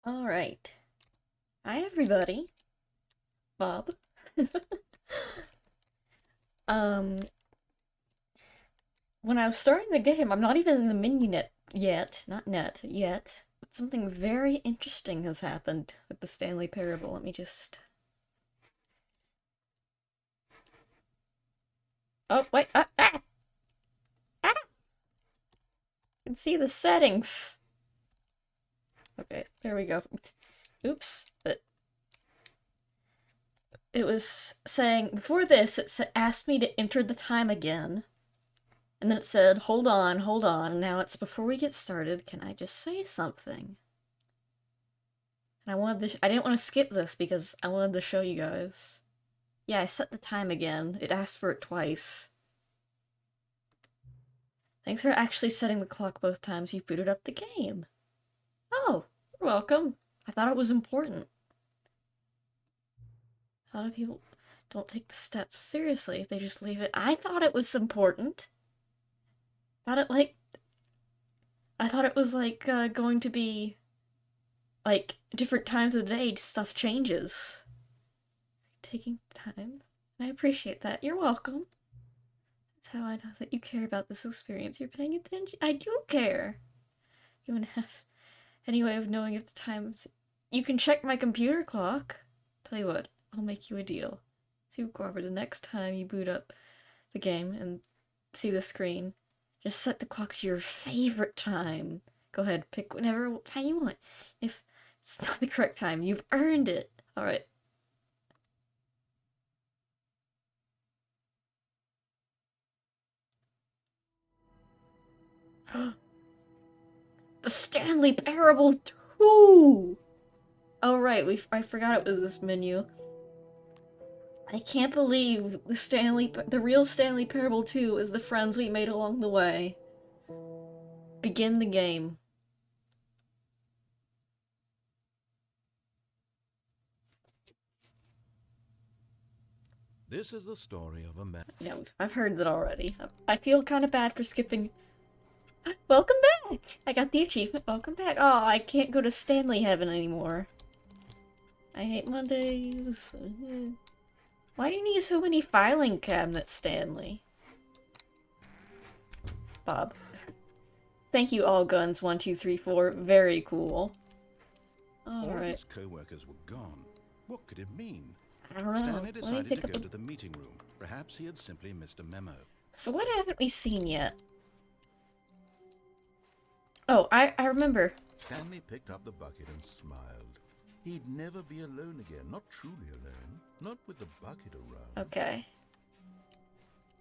Alright. Hi, everybody. Bob. Um, when I was starting the game, I'm not even in the menu net yet. Not net yet. But something very interesting has happened with the Stanley Parable. Let me just... Oh, wait. Ah! I can see the settings. Okay, there we go. Oops. But it was saying, before this, asked me to enter the time again. And then it said, hold on, and now it's before we get started, can I just say something? And I didn't want to skip this because I wanted to show you guys. Yeah, I set the time again. It asked for it twice. Thanks for actually setting the clock both times you booted up the game. Oh, you're welcome. I thought it was important. A lot of people don't take the steps seriously. They just leave it. I thought it was important. I thought it was going to be different times of the day, stuff changes. Taking time. And I appreciate that. You're welcome. That's how I know that you care about this experience. You're paying attention. I do care. You wouldn't have any way of knowing if the time's... You can check my computer clock. Tell you what, I'll make you a deal. See, Cooper, the next time you boot up the game and see the screen, just set the clock to your favorite time. Go ahead, pick whatever time you want. If it's not the correct time, you've earned it. Alright. The Stanley Parable 2! Oh right, I forgot it was this menu. I can't believe the real Stanley Parable 2 is the friends we made along the way. Begin the game. This is the story of a man. Yeah, I've heard that already. I feel kind of bad for skipping. Welcome back! I got the achievement. Welcome back. Oh, I can't go to Stanley Heaven anymore. I hate Mondays. Why do you need so many filing cabinets, Stanley? Bob. Thank you, All Guns 1234. Very cool. All Alright. his co-workers were gone. What could it mean? I don't know. Stanley decided to go to the meeting room. Perhaps he had simply missed a memo. So what haven't we seen yet? Oh, I remember. Stanley picked up the bucket and smiled. He'd never be alone again. Not truly alone. Not with the bucket around. Okay.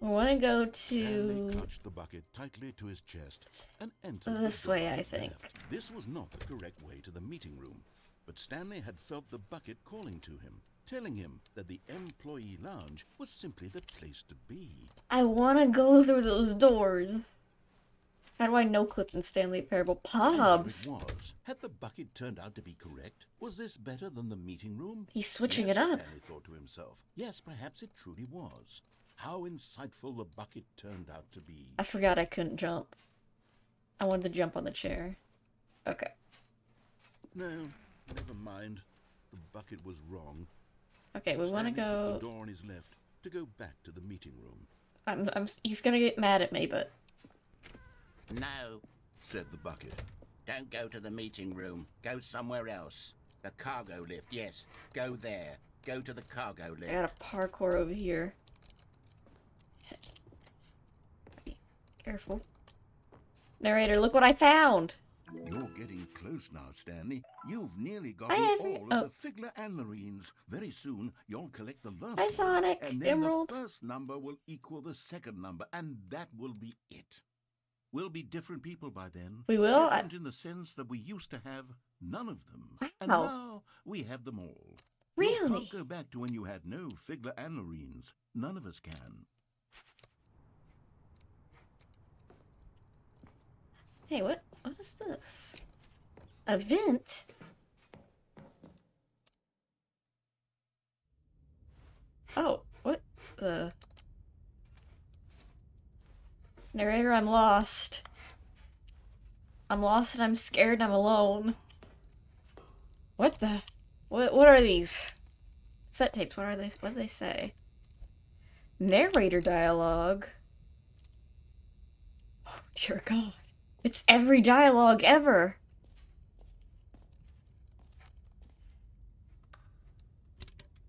We want to go to... Stanley clutched the bucket tightly to his chest and entered this way, I think. This was not the correct way to the meeting room, but Stanley had felt the bucket calling to him, telling him that the employee lounge was simply the place to be. I want to go through those doors. How do I no-clip in Stanley Parable? Pobs! It was. Had the bucket turned out to be correct? Was this better than the meeting room? He's switching Yes, it up. Stanley thought to himself. Yes, perhaps it truly was. How insightful the bucket turned out to be. I forgot I couldn't jump. I wanted to jump on the chair. Okay. No, never mind. The bucket was wrong. Okay, we want to Stanley go... took the door on his left to go back to the meeting room. He's gonna get mad at me, but... No, Said the bucket. don't go to the meeting room. Go somewhere else. The cargo lift, yes. Go there. Go to the cargo lift. I got a parkour over here. Be careful. Narrator, look what I found! You're getting close now, Stanley. You've nearly I gotten have- all oh. of the Figler and Marines. Very soon, you'll collect the last Hi, one, Sonic, and then Emerald. the first number will equal the second number, and that will be it. We'll be different people by then. We will? Different in the sense that we used to have none of them. And Wow. now we have them all. You Really? can't go back to when you had no Figler and Marines. None of us can. Hey, what is this? A vent? Oh, what the... Narrator, I'm lost. I'm lost and I'm scared and I'm alone. What the? What are these? Set tapes, what are they? What do they say? Narrator dialogue? Oh, dear God. It's every dialogue ever!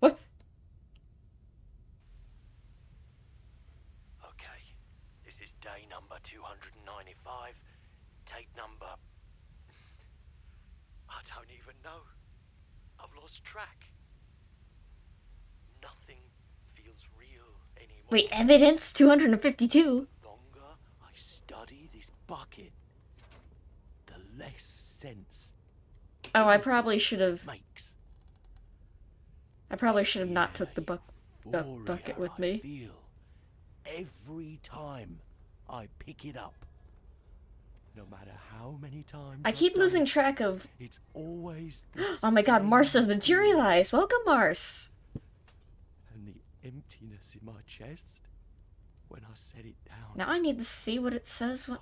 What? Okay, this is day number 295. Tape number... I don't even know. I've lost track. Nothing feels real anymore. Wait, evidence? 252? The longer I study this bucket, the less sense Oh, I probably should have... makes. I probably should have not took the bucket Euphoria with I me. feel every time I pick it up. No matter how many times I keep I've done losing it, track of... it's always the Oh my God, Mars has same materialized! Welcome, Mars! and the emptiness in my chest when I set it down. Now I need to see what it says. It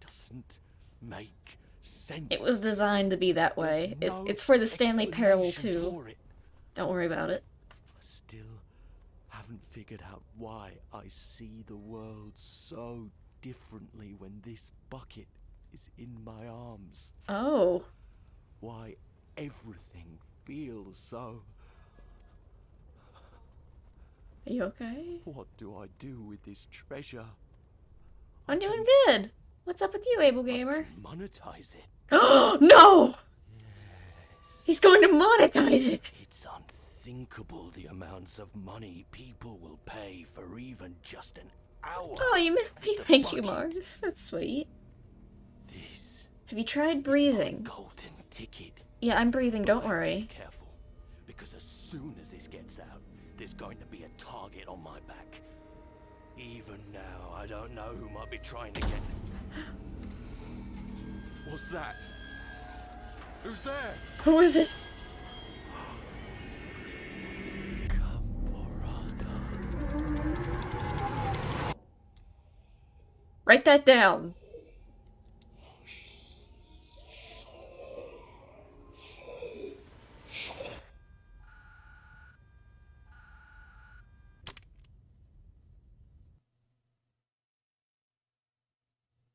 doesn't make sense. It was designed to be that way. There's no It's for the Stanley Parable explanation too. for it. Don't worry about it. I still haven't figured out why I see the world so differently when this bucket is in my arms. Oh. Why everything feels so... Are you okay? What do I do with this treasure? I'm doing good. What's up with you, Able Gamer? Monetize it. Oh no! Yes. He's going to monetize it! It's unthinkable the amounts of money people will pay for even just an hour. Oh, you missed me. The Thank you, bucket. Mars. That's sweet. This Have you tried is breathing? my golden ticket. Yeah, I'm breathing, But don't I have to worry. be careful, because as soon as this gets out, there's going to be a target on my back. Even now, I don't know who might be trying to get... What's that? Who's there? Who is it? Camporata. Write that down.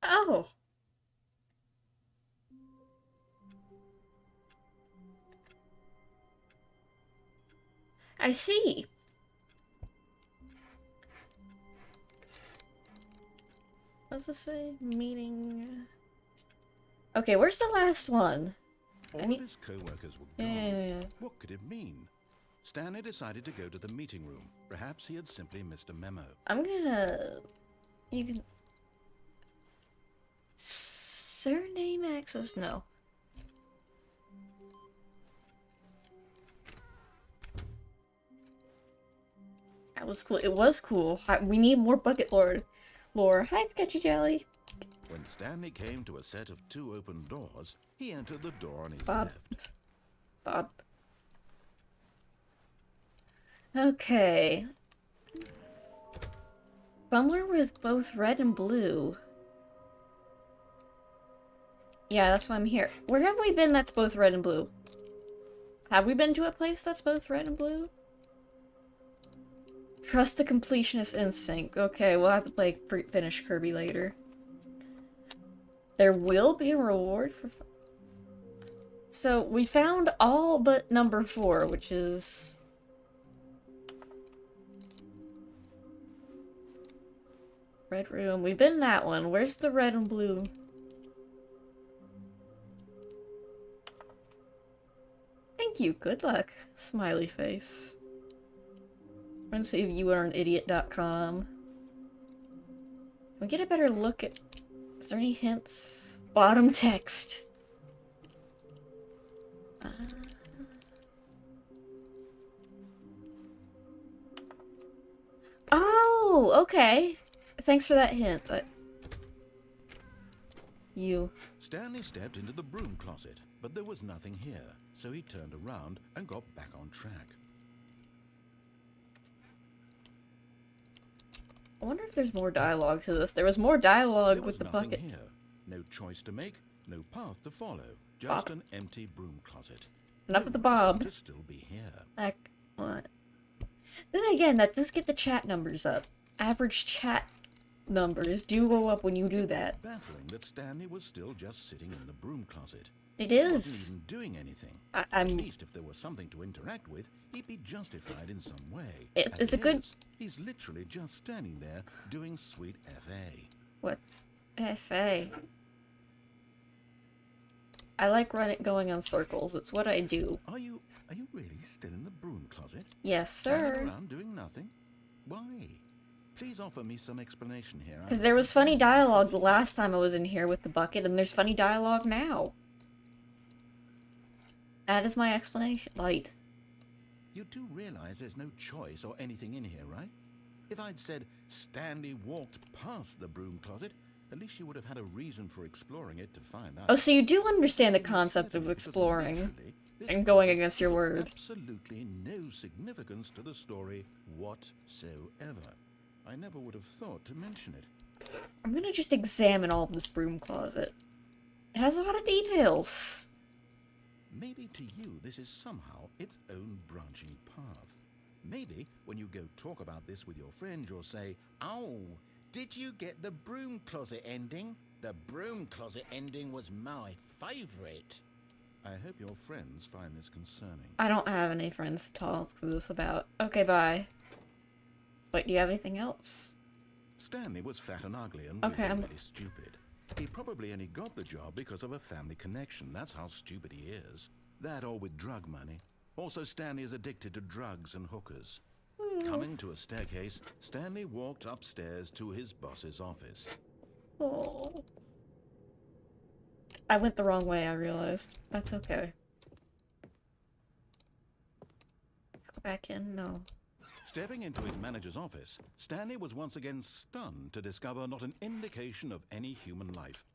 Oh. I see. What does this say? Meeting... Okay, where's the last one? All need- of his co-workers were Yeah, gone. yeah, yeah. What could it mean? Stanley decided to go to the meeting room. Perhaps he had simply missed a memo. I'm gonna... You can... Surname access? No. That was cool. It was cool. We need more bucket lore. Hi, Sketchy Jelly. When Stanley came to a set of 2 open doors, he entered the door on his Bob. left. Bob. Okay. Somewhere with both red and blue. Yeah, that's why I'm here. Where have we been that's both red and blue? Have we been to a place that's both red and blue? Trust the completionist instinct. Okay, we'll have to play finish Kirby later. There will be a reward for... So, we found all but number 4, which is... Red room. We've been in that one. Where's the red and blue? Thank you. Good luck. Smiley face. I'm gonna see if you are an idiot.com. We get a better look at... Is there any hints? Bottom text. Oh, okay. Thanks for that hint. Stanley stepped into the broom closet, but there was nothing here, so he turned around and got back on track. I wonder if there's more dialogue to this. There was more dialogue There was with the nothing bucket. here. No choice to make, no path to follow, just an empty broom closet. Enough of the No Bob. reason to still be here. What? Then again, that does get the chat numbers up. Average chat numbers do go up when you do that. Baffling that Stanley was still just sitting in the broom closet. It He is. wasn't even doing anything. At I'm. least if there was something to interact with, he'd be justified in some way. It's a good. He's literally just standing there doing sweet FA. What's FA? I like going on circles. It's what I do. Are you really still in the broom closet? Yes, Standing sir. around doing nothing? Why? Please offer me some explanation here. Because there was funny dialogue the last time I was in here with the bucket, and there's funny dialogue now. That is my explanation. Light. You do realize there's no choice or anything in here, right? If I'd said Stanley walked past the broom closet, at least you would have had a reason for exploring it to find out. Oh, so you do understand the concept of exploring and going against your word. Absolutely no significance to the story whatsoever. I never would have thought to mention it. I'm gonna just examine all of this broom closet. It has a lot of details. Maybe to you this is somehow its own branching path. Maybe when you go talk about this with your friend, you'll say, Oh, did you get the broom closet ending? The broom closet ending was my favourite. I hope your friends find this concerning. I don't have any friends to talk to this about. Okay, bye. Wait, do you have anything else? Stanley was fat and ugly and Okay, really stupid. He probably only got the job because of a family connection. That's how stupid he is. That or with drug money. Also, Stanley is addicted to drugs and hookers. Coming to a staircase, Stanley walked upstairs to his boss's office. Oh. I went the wrong way, I realized. That's okay. Go back in? No. Stepping into his manager's office, Stanley was once again stunned to discover not an indication of any human life.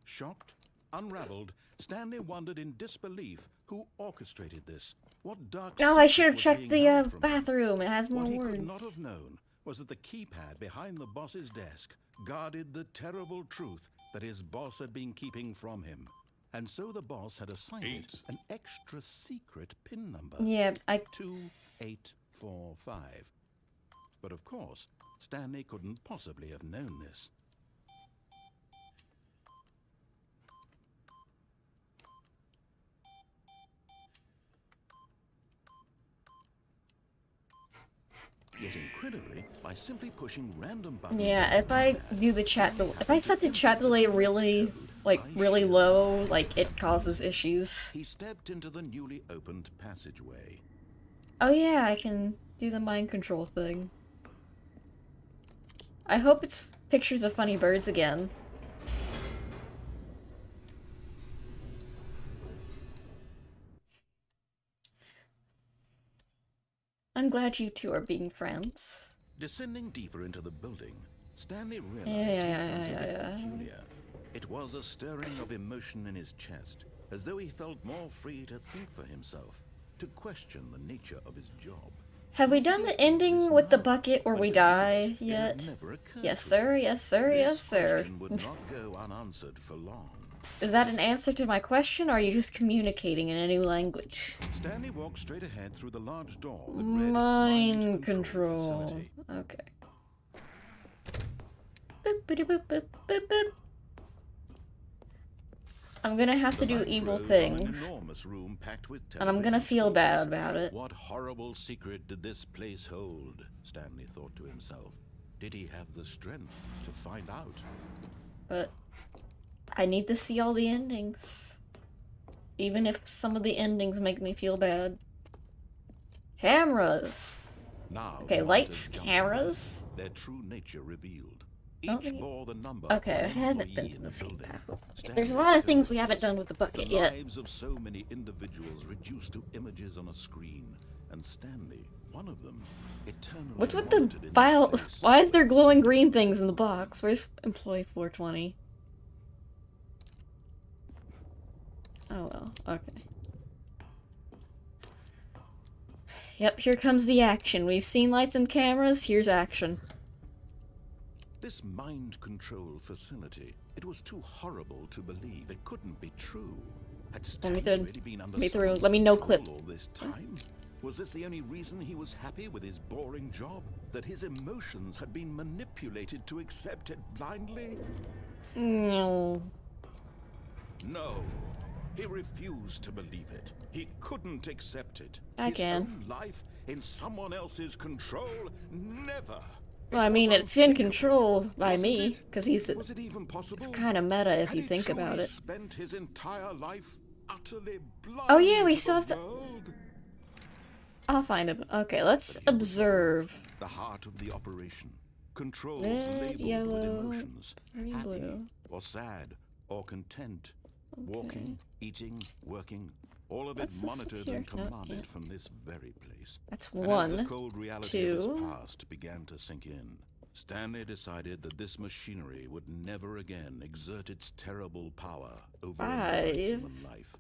Shocked, unraveled, Stanley wondered in disbelief who orchestrated this. What dark No, I secret should have was checked being the held from him? bathroom. It has more What he words. could not have known was that the keypad behind the boss's desk guarded the terrible truth that his boss had been keeping from him. And so the boss had assigned it an extra secret PIN number. Yeah, 2845. But of course, Stanley couldn't possibly have known this. Yet incredibly, by simply pushing random buttons... Yeah, if I do the chat if I set the chat delay really, really low, it causes issues. He stepped into the newly opened passageway. Oh yeah, I can do the mind control thing. I hope it's pictures of funny birds again. I'm glad you two are being friends. Descending deeper into the building, Stanley realized Yeah. he felt a bit peculiar. It was a stirring of emotion in his chest, as though he felt more free to think for himself, to question the nature of his job. Have we done the ending with the bucket where we die yet? Yes, sir. Yes, sir. Yes, sir. This question would not go unanswered for long. Is that an answer to my question, or are you just communicating in a new language? Stanley walked straight ahead through the large door that read Mind control. facility. Okay. Boop, boop, boop, boop, boop, boop. I'm gonna have to do Lights evil rose on an things. enormous room packed with And I'm gonna television feel bad screens. about it. What horrible secret did this place hold? Stanley thought to himself. Did he have the strength to find out? But I need to see all the endings. Even if some of the endings make me feel bad. Cameras! Now Okay, the lights, lanterns jumped cameras. out, their true nature revealed. Don't Each think- bore the number Okay, of I an haven't employee been in to the the same building. bathroom. Stanley There's a lot of things we discovered haven't done with the bucket the yet. lives of so many individuals reduced to images on a screen, and Stanley, one of them, eternally What's with the monitored in file? space. Why is there glowing green things in the box? Where's employee 420? Oh well, okay. Yep, here comes the action. We've seen lights and cameras, here's action. This mind control facility, it was too horrible to believe. It couldn't be true. Had Stanley really been under someone's let me no control clip. all this time? Was this the only reason he was happy with his boring job? That his emotions had been manipulated to accept it blindly? No. No. He refused to believe it. He couldn't accept it. I His can. own life in someone else's control? Never. Well, I mean, it's in control by me, because he's. Was it even possible? It's kind of meta if Had you he think about truly it. Spent his entire life utterly blind Oh yeah, we to still have the to. world? I'll find him. Okay, let's observe. The heart of the operation. Controls Red, labeled yellow, with emotions. green, Happy blue. or sad or content. Okay. Walking, eating, working. All of it Let's monitored here. and No, commanded yeah. from this very place. That's And as one, the cold reality of his two. past began to sink in, Stanley decided that this machinery would never again exert its terrible power over another 5. human life.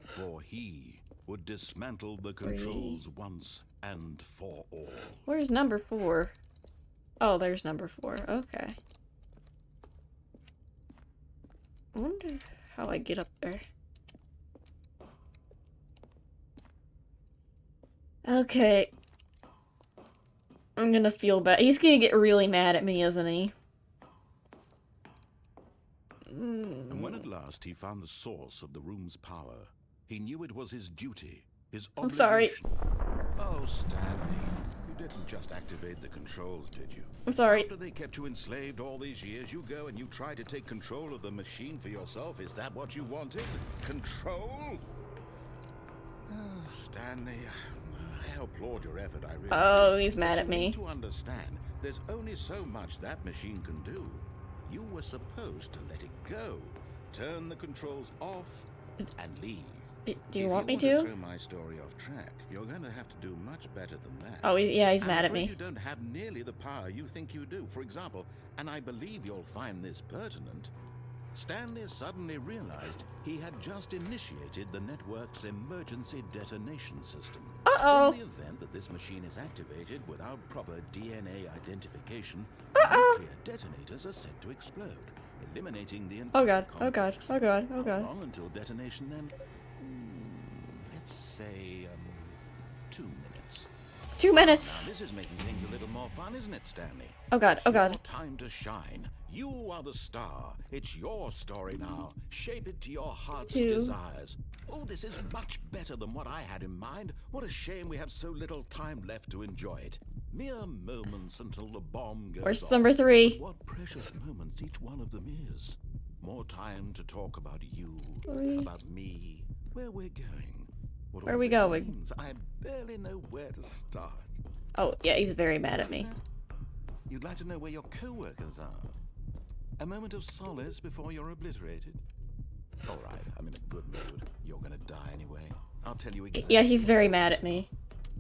For he would dismantle the controls once and for all. Where's number 4? Oh, there's number 4. Okay. I wonder how I get up there. Okay. I'm gonna feel bad. He's gonna get really mad at me, isn't he? And when at last he found the source of the room's power, he knew it was his duty, his obligation. I'm sorry. Oh, Stanley, you didn't just activate the controls, did you? I'm sorry. After they kept you enslaved all these years, you go and you try to take control of the machine for yourself. Is that what you wanted? Control? Oh, Stanley, I applaud your effort, I really Oh, do. he's mad But at you me. need to understand, there's only so much that machine can do. You were supposed to let it go, turn the controls off, and leave. Do you If want me to to? throw my story off track, you're going to have to do much better than that. Oh, yeah, he's I'm mad at afraid me. You don't have nearly the power you think you do. For example, and I believe you'll find this pertinent, Stanley suddenly realized he had just initiated the network's emergency detonation system. Uh-oh. In the event that this machine is activated without proper DNA identification, Uh-oh. nuclear detonators are set to explode, eliminating the Oh entire god, oh god, complex. oh god, oh How god. long until detonation then? Let's say, 2 minutes. 2 Now, minutes! this is making things a little more fun, isn't it, Stanley? Oh god, It's oh god. your time to shine. You are the star. It's your story now. Shape it to your heart's 2. desires. Oh, this is much better than what I had in mind. What a shame we have so little time left to enjoy it. Mere moments until the bomb goes Where's off. number 3? But what precious moments each one of them is. More time to talk about you, 3. about me, where we're going. What Where all are we this going? means, I barely know where to start. Oh, yeah, he's very mad at me. What's that? You'd like to know where your co-workers are? A moment of solace before you're obliterated? All right, I'm in a good mood. You're gonna die anyway. I'll tell you exactly. Yeah, he's very mad at me.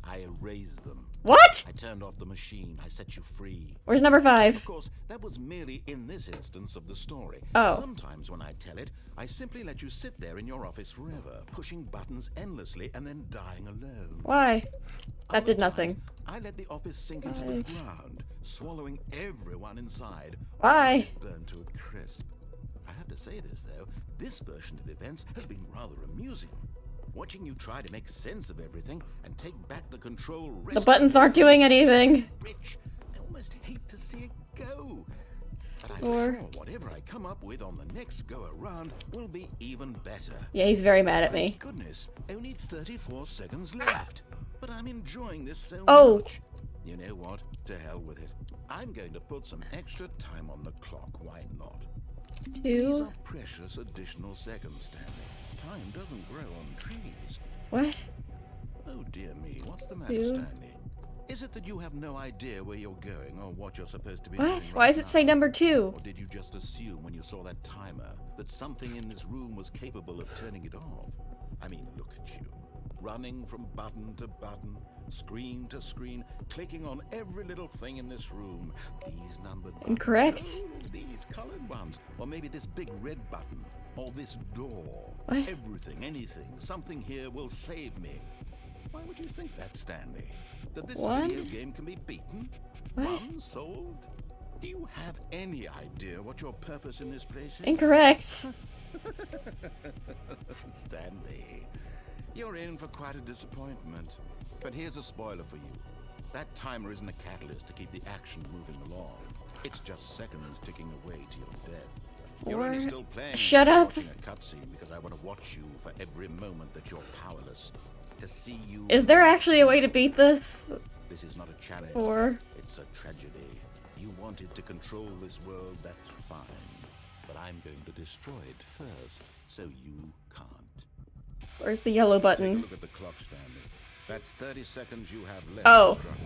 I erased them. What? I turned off the machine. I set you free. Where's number 5? Of course, that was merely in this instance of the story. Oh. Sometimes when I tell it, I simply let you sit there in your office forever, pushing buttons endlessly and then dying alone. Why? That Other did nothing. times, I let the office sink into the 5. ground, swallowing everyone inside. Why? Burned to a crisp. I have to say this, though. This version of events has been rather amusing. Watching you try to make sense of everything and take back the control. The buttons aren't doing anything. Rich. I almost hate to see it go. But I'm 4. sure whatever I come up with on the next go around will be even better. Yeah, he's very mad at My me. goodness, only 34 seconds left. But I'm enjoying this so Oh. much. You know what? To hell with it. I'm going to put some extra time on the clock. Why not? These 2. are precious additional seconds, Stanley. Time doesn't grow on trees. What? Oh dear me, what's the matter, 2. Stanley? Is it that you have no idea where you're going or what you're supposed to be What? doing Why right does it say now? number 2? Or did you just assume when you saw that timer that something in this room was capable of turning it off? I mean, look at you. Running from button to button, screen to screen, clicking on every little thing in this room. These numbered buttons. Incorrect. Oh, these colored ones. Or maybe this big red button. Or this door. What? Everything, anything. Something here will save me. Why would you think that, Stanley? That this 1? video game can be beaten? What? Won? Solved? Do you have any idea what your purpose in this place is? Incorrect. Stanley, you're in for quite a disappointment. But here's a spoiler for you. That timer isn't a catalyst to keep the action moving along. It's just seconds ticking away to your death. You're only still playing. Shut up. Watching a cutscene because I want to watch you for every moment that you're powerless. To see you. Is there actually a way to beat this? This is not a challenge. Or It's a tragedy. You wanted to control this world, that's fine. But I'm going to destroy it first, so you can't. where's the yellow Take a button? look at the clock, Stanley. That's 30 seconds you have left. Oh. to struggle.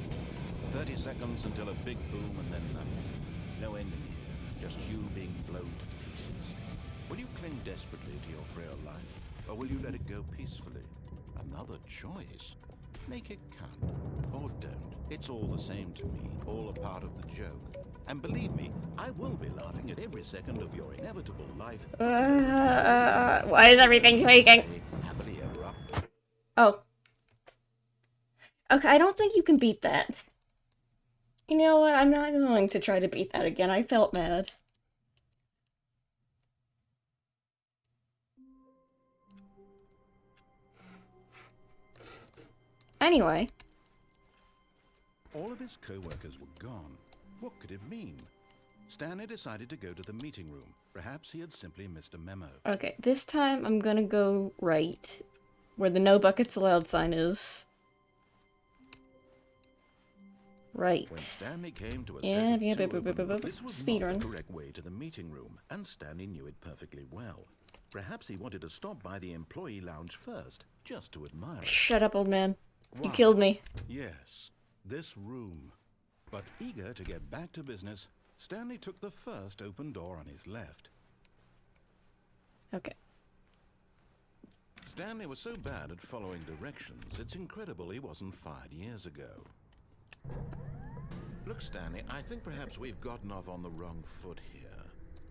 30 seconds until a big boom and then nothing. No ending here, just you being blown to pieces. Will you cling desperately to your frail life, or will you let it go peacefully? Another choice. Make it count, or don't. It's all the same to me, all a part of the joke. And believe me, I will be laughing at every second of your inevitable life. Why is everything shaking? Happily ever up. Oh. Okay, I don't think you can beat that. You know what? I'm not going to try to beat that again. I felt mad. Anyway. All of his co-workers were gone. What could it mean? Stanley decided to go to the meeting room. Perhaps he had simply missed a memo. Okay, this time I'm gonna go right, where the no buckets allowed sign is. Right. When Stanley came to a Yeah, set of yeah, two boop, boop, of them, boop, boop. this was Speed not run. the correct way to the meeting room, and Stanley knew it perfectly well. Perhaps he wanted to stop by the employee lounge first, just to admire it. Shut up, old man. You Wow. killed me. Yes, this room. But eager to get back to business, Stanley took the first open door on his left. Okay. Stanley was so bad at following directions, it's incredible he wasn't fired years ago. Look, Stanley, I think perhaps we've gotten off on the wrong foot here.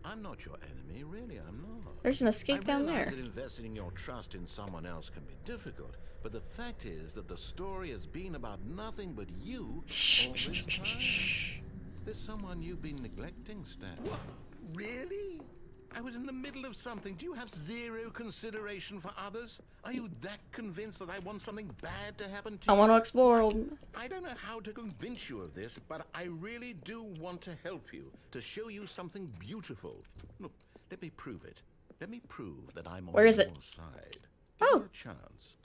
I'm not your enemy, really, I'm not. There's an escape down I realize there. that investing your trust in someone else can be difficult, but the fact is that the story has been about nothing but you all this time. There's someone you've been neglecting, Stanley. What? Really? I was in the middle of something. Do you have zero consideration for others? Are you that convinced that I want something bad to happen to I you? want to explore. Old... I don't know how to convince you of this, but I really do want to help you, to show you something beautiful. Look, let me prove it. Let me prove that I'm on Where is your it? side. Give Oh. me a chance.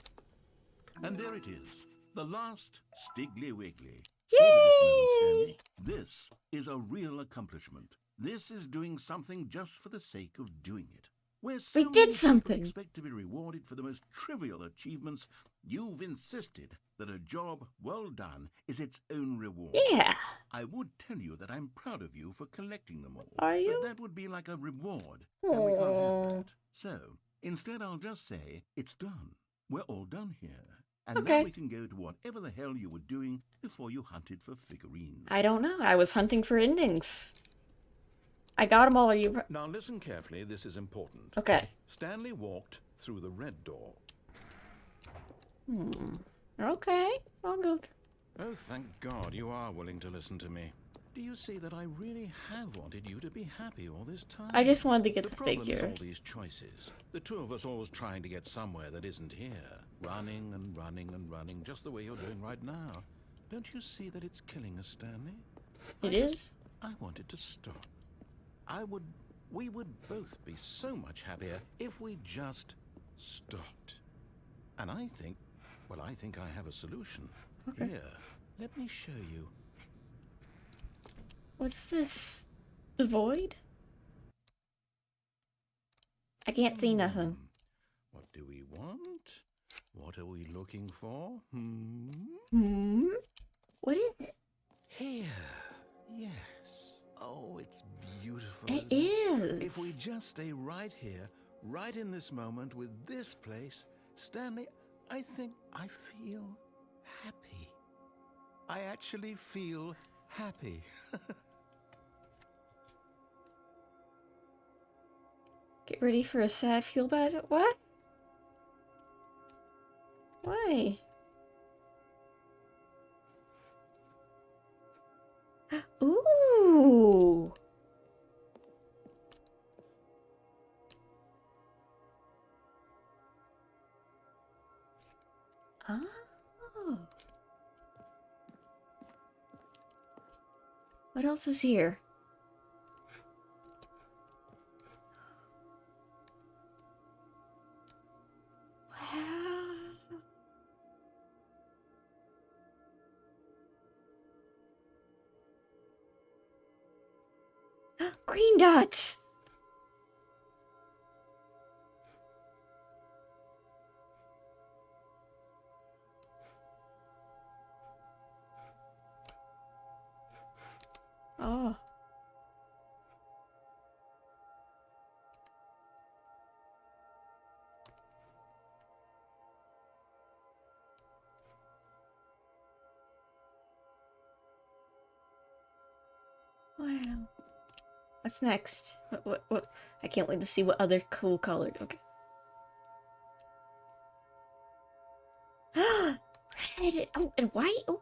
And there it is, the last Stiggly Wiggly. Savor this moment, Stanley. This is a real accomplishment. This is doing something just for the sake of doing it. Where so We many did people something. expect to be rewarded for the most trivial achievements, you've insisted that a job well done is its own reward. Yeah. I would tell you that I'm proud of you for collecting them all. Are you? But that would be like a reward, and we can't have Aw. that. So, instead I'll just say, it's done. We're all done here. And Okay. now we can go to whatever the hell you were doing before you hunted for figurines. I don't know. I was hunting for endings. I got them all. Are you? Now listen carefully, this is important. Okay. Stanley walked through the red door. Okay. I'll go. Oh, thank God you are willing to listen to me. Do you see that I really have wanted you to be happy all this time? I just wanted to get The the problem is figure. all these choices. The two of us always trying to get somewhere that isn't here. Running and running and running, just the way you're doing right now. Don't you see that it's killing us, Stanley? It is? I wanted to stop. We would both be so much happier if we just stopped. And I think I have a solution. Okay. Here, let me show you. What's this? The void? I can't see nothing. What do we want? What are we looking for? What is it? Here. Yes. Oh, it's beautiful. It isn't it? is. If we just stay right here, right in this moment with this place, Stanley, I think I feel happy. I actually feel happy. Get ready for a sad feel bad. What? Why? Ooh. What else is here? Green dots! Oh. Wow. What's next? What? I can't wait to see what other cool colored. Okay. Red. Oh, and white. Oh.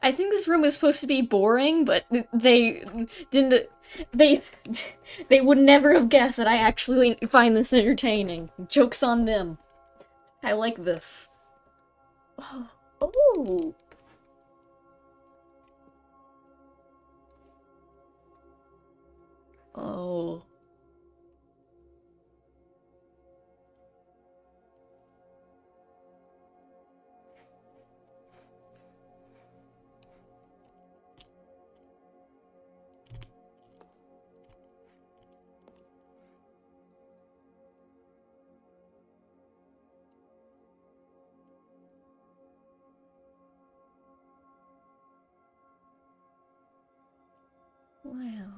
I think this room is supposed to be boring, but they didn't. They they would never have guessed that I actually find this entertaining. Joke's on them. I like this. Oh. Oh. Oh. Well.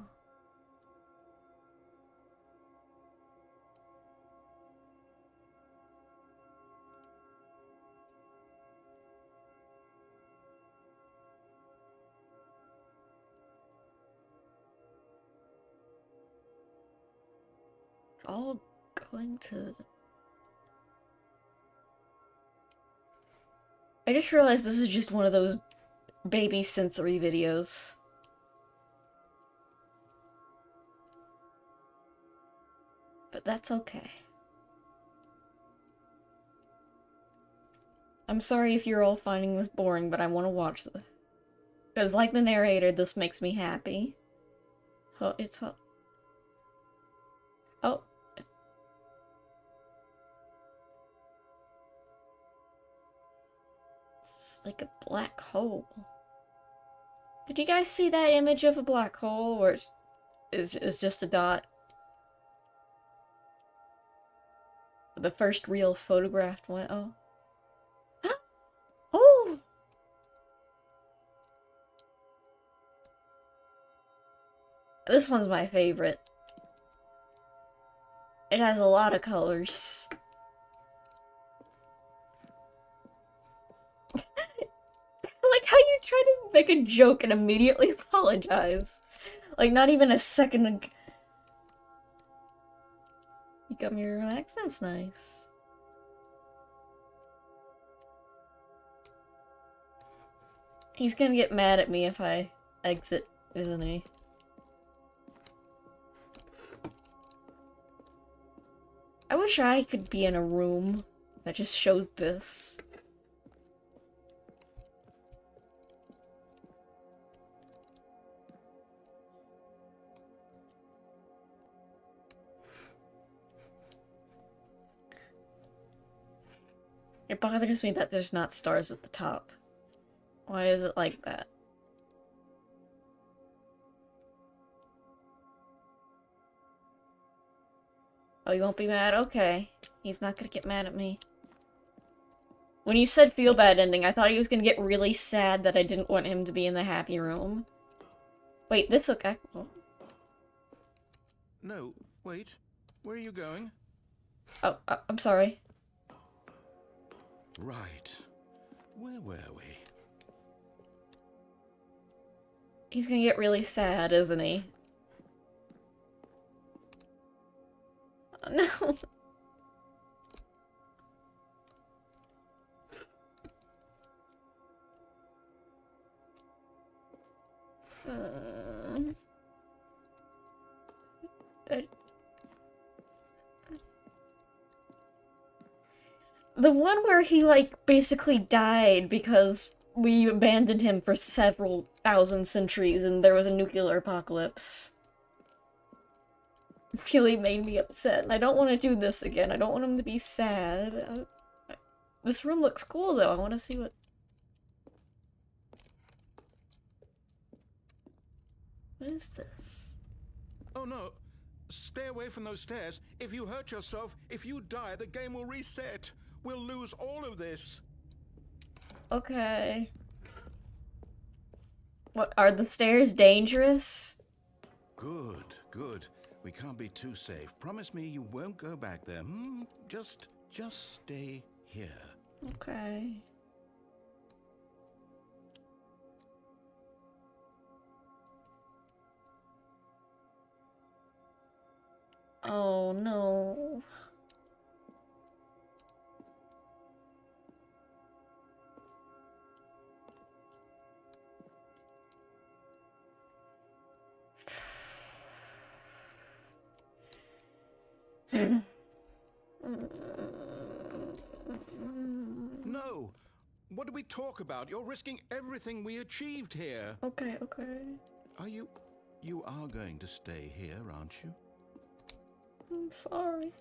All going to... I just realized this is just one of those baby sensory videos. But that's okay. I'm sorry if you're all finding this boring, but I want to watch this. Because like the narrator, this makes me happy. Oh, it's... Oh. It's like a black hole. Did you guys see that image of a black hole where it's just a dot? The first real photographed one. Oh. Oh! This one's my favorite. It has a lot of colors. Like how you try to make a joke and immediately apologize. Like not even a second. You got me relaxed? That's nice. He's gonna get mad at me if I exit, isn't he? I wish I could be in a room that just showed this. It bothers me that there's not stars at the top. Why is it like that? Oh, you won't be mad? Okay. He's not gonna get mad at me. When you said feel bad ending, I thought he was gonna get really sad that I didn't want him to be in the happy room. Wait, this look... Oh. No, wait. Where are you going? Oh, I'm sorry. Right. Where were we? He's gonna get really sad, isn't he? Oh, no. The one where he, like, basically died because we abandoned him for several thousand centuries and there was a nuclear apocalypse. Really made me upset, and I don't want to do this again. I don't want him to be sad. This room looks cool, though. I want to see what... What is this? Oh no, stay away from those stairs. If you hurt yourself, if you die, the game will reset. We'll lose all of this. Okay. What, are the stairs dangerous? Good, good. We can't be too safe. Promise me you won't go back there. Just stay here. Okay. Oh no. No! What do we talk about? You're risking everything we achieved here. Okay, okay. You are going to stay here, aren't you? I'm sorry.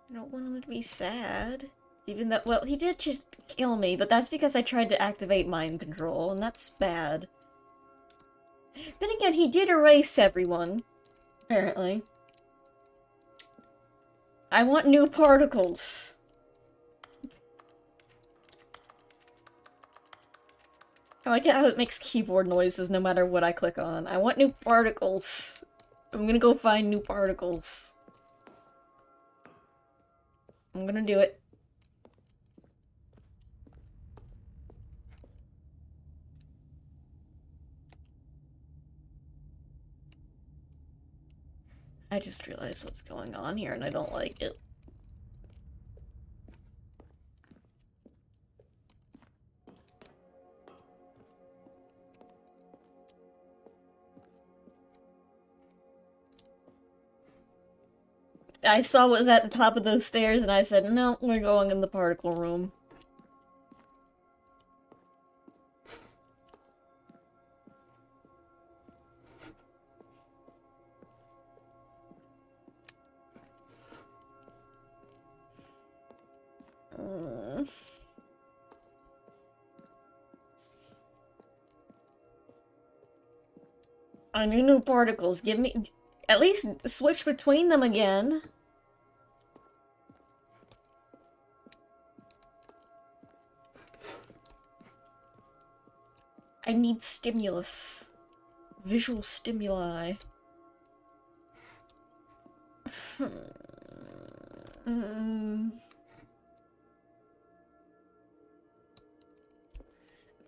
I don't want him to be sad. Even though, well, he did just kill me, but that's because I tried to activate mind control, and that's bad. Then again, he did erase everyone, apparently. I want new particles. I like how it makes keyboard noises no matter what I click on. I want new particles. I'm gonna go find new particles. I'm gonna do it. I just realized what's going on here and I don't like it. I saw what was at the top of those stairs and I said, no, we're going in the particle room. I need new particles. Give me... At least switch between them again. I need stimulus. Visual stimuli.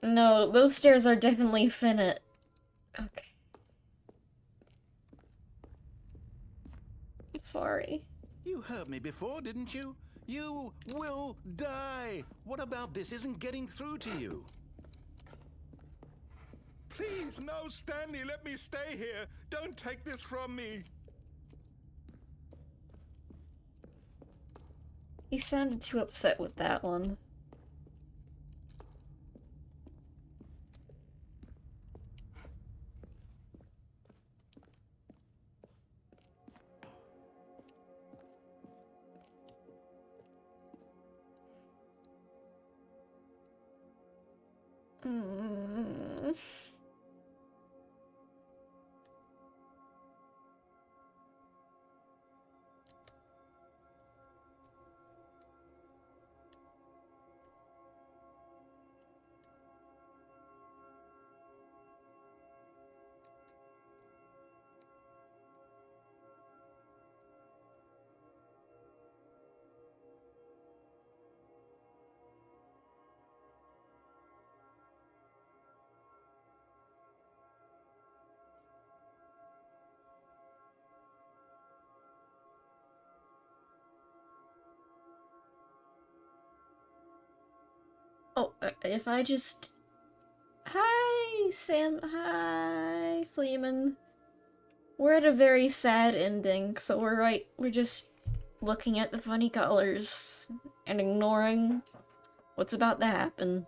No, those stairs are definitely finite. Okay. Sorry. You heard me before, didn't you? You will die. What about this isn't getting through to you? Please, no, Stanley, let me stay here. Don't take this from me. He sounded too upset with that one. Oh, if I just... Hi, Sam. Hi, Fleeman. We're at a very sad ending, so we're just looking at the funny colors and ignoring what's about to happen.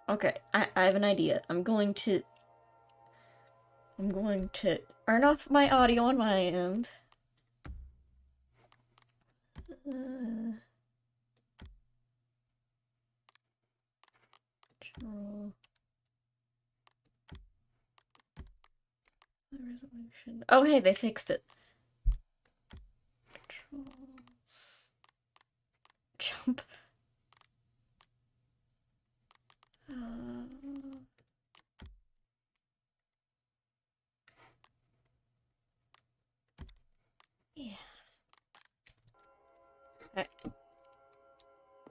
Okay, I have an idea. I'm going to turn off my audio on my end. Control. Resolution. Oh, hey, they fixed it. Controls. Jump. Yeah.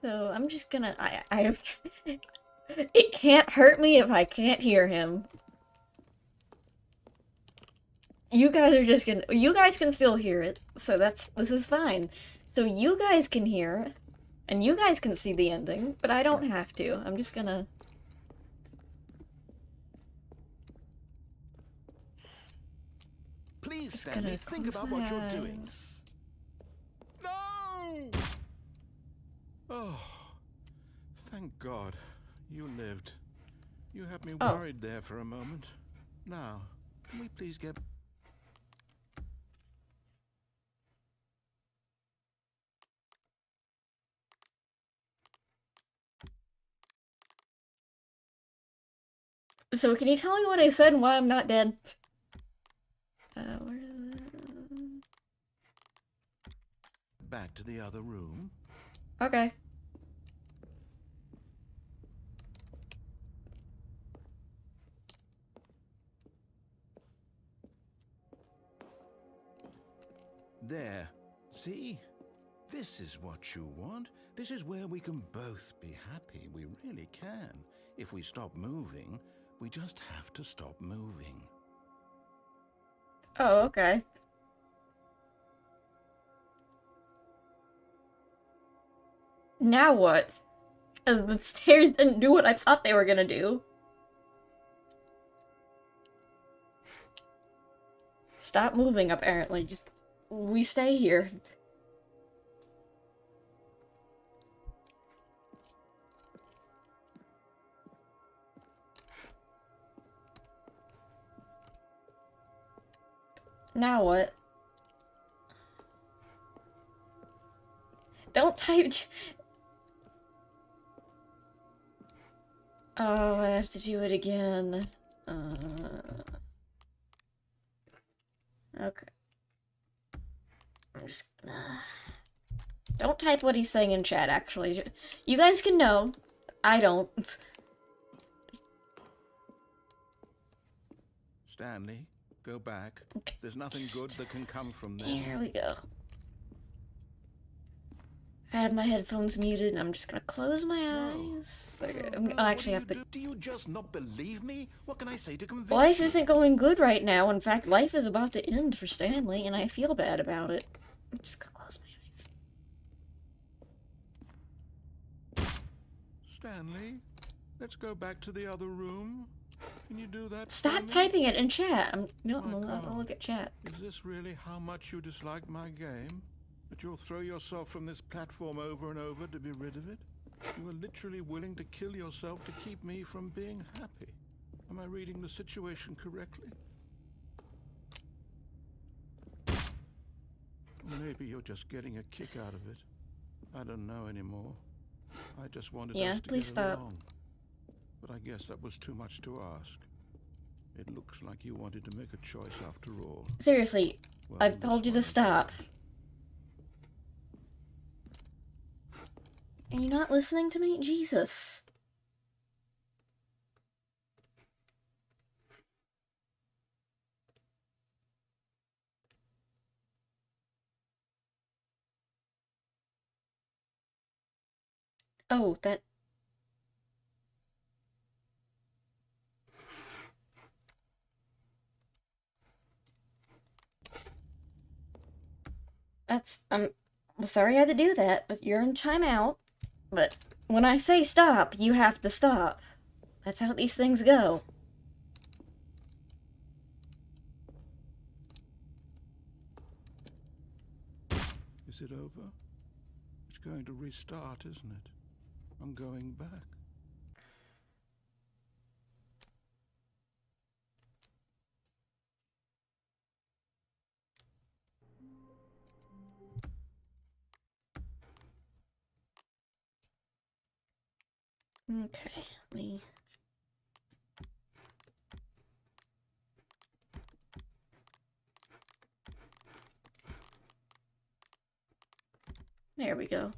So I'm just gonna. I. It can't hurt me if I can't hear him. You guys are just gonna. You guys can still hear it, so this is fine. So you guys can hear it, and you guys can see the ending, but I don't have to. I'm just gonna. Please, Just Stanley, gonna think close about my what you're doing. eyes. No! Oh, thank God. You lived. You had me Oh. worried there for a moment. Now, can we please get... So can you tell me what I said and why I'm not dead? Where is it? Back to the other room? Okay. There. See? This is what you want. This is where we can both be happy. We really can. If we stop moving, we just have to stop moving. Oh, okay. Now what? As the stairs didn't do what I thought they were gonna do. Stop moving, apparently. Just... we stay here. Now what? Don't type... Oh, I have to do it again. Okay. I'm just gonna... Don't type what he's saying in chat, actually. You guys can know. I don't. Stanley, go back. Okay. There's nothing good that can come from this. Here we go. I have my headphones muted, and I'm just gonna close my eyes. Okay, I'll actually have to... Do you just not believe me? What can I say to convince Life you? isn't going good right now. In fact, life is about to end for Stanley, and I feel bad about it. I'm just gonna close my eyes. Stanley, let's go back to the other room. Can you do that? Stop typing it in chat. I'm gonna look at chat. Is this really how much you dislike my game? That you'll throw yourself from this platform over and over to be rid of it? You are literally willing to kill yourself to keep me from being happy. Am I reading the situation correctly? Or maybe you're just getting a kick out of it. I don't know anymore. I just wanted us to please get stop. along. But I guess that was too much to ask. It looks like you wanted to make a choice after all. Seriously, Well, I've this told you to one is stop. yours. Are you not listening to me? Jesus. Oh, that... I'm sorry I had to do that, but you're in timeout. But when I say stop, you have to stop. That's how these things go. Is it over? It's going to restart, isn't it? I'm going back. Okay, let me... There we go.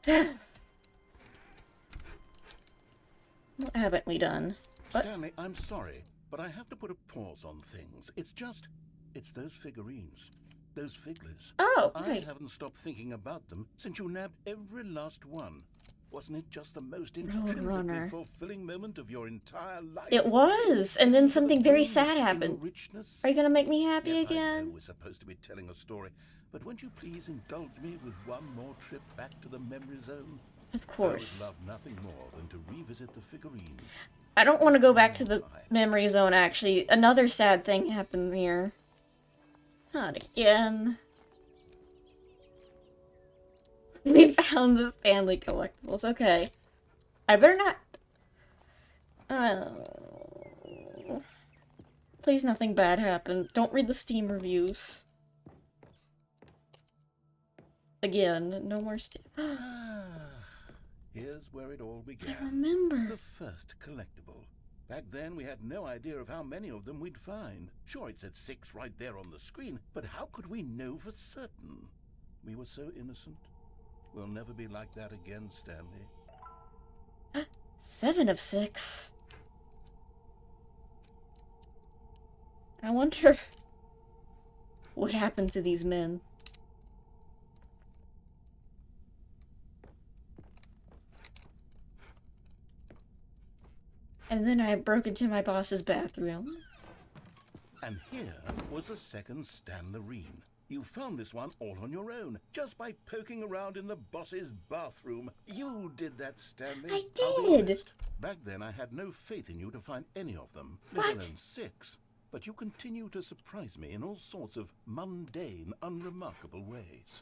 What haven't we done? What? Stanley, I'm sorry, but I have to put a pause on things. It's those figurines. Those figglers. Oh, I right. haven't stopped thinking about them since you nabbed every last one. Wasn't it just the most Roadrunner. intrinsically fulfilling moment of your entire life? It was, and then something very sad In happened. richness? Are you gonna make me happy Yes, I know again? we're supposed to be telling a story, but won't you please indulge me with one more trip back to the memory zone? Of course. I would love nothing more than to revisit the figurines. I don't want to go back to the memory zone, actually. Another sad thing happened here. Not again. We found the Stanley collectibles. Okay. I better not... Please nothing bad happen. Don't read the Steam reviews. Again, no more Steam... Here's where it all began. I remember. The first collectible. Back then, we had no idea of how many of them we'd find. Sure, it said 6 right there on the screen, but how could we know for certain? We were so innocent. We'll never be like that again, Stanley. 7 of 6. I wonder what happened to these men. And then I broke into my boss's bathroom. And here was a second Stanley. You found this one all on your own, just by poking around in the boss's bathroom. You did that, Stanley. I I'll be did. honest. Back then, I had no faith in you to find any of them, let What? alone 6. But you continue to surprise me in all sorts of mundane, unremarkable ways.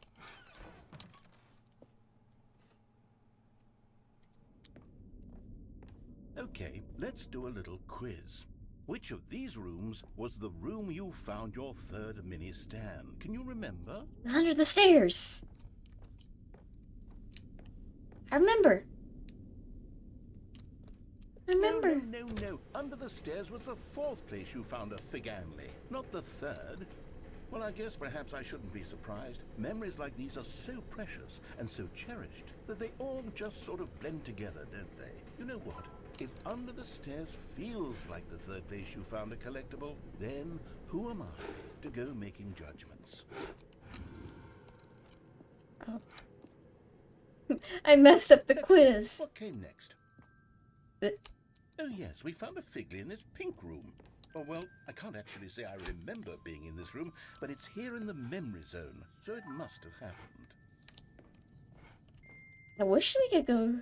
Okay, let's do a little quiz. Which of these rooms was the room you found your third mini Stan? Can you remember? It was under the stairs. I remember. No. Under the stairs was the 4th place you found a Figanley, not the 3rd. Well, I guess perhaps I shouldn't be surprised. Memories like these are so precious and so cherished that they all just sort of blend together, don't they? You know what? If under the stairs feels like the 3rd place you found a collectible, then who am I to go making judgments? Oh. I messed up the quiz. What came next? Oh yes, we found a Figley in this pink room. Oh well, I can't actually say I remember being in this room, but it's here in the memory zone, so it must have happened. I wish we could go...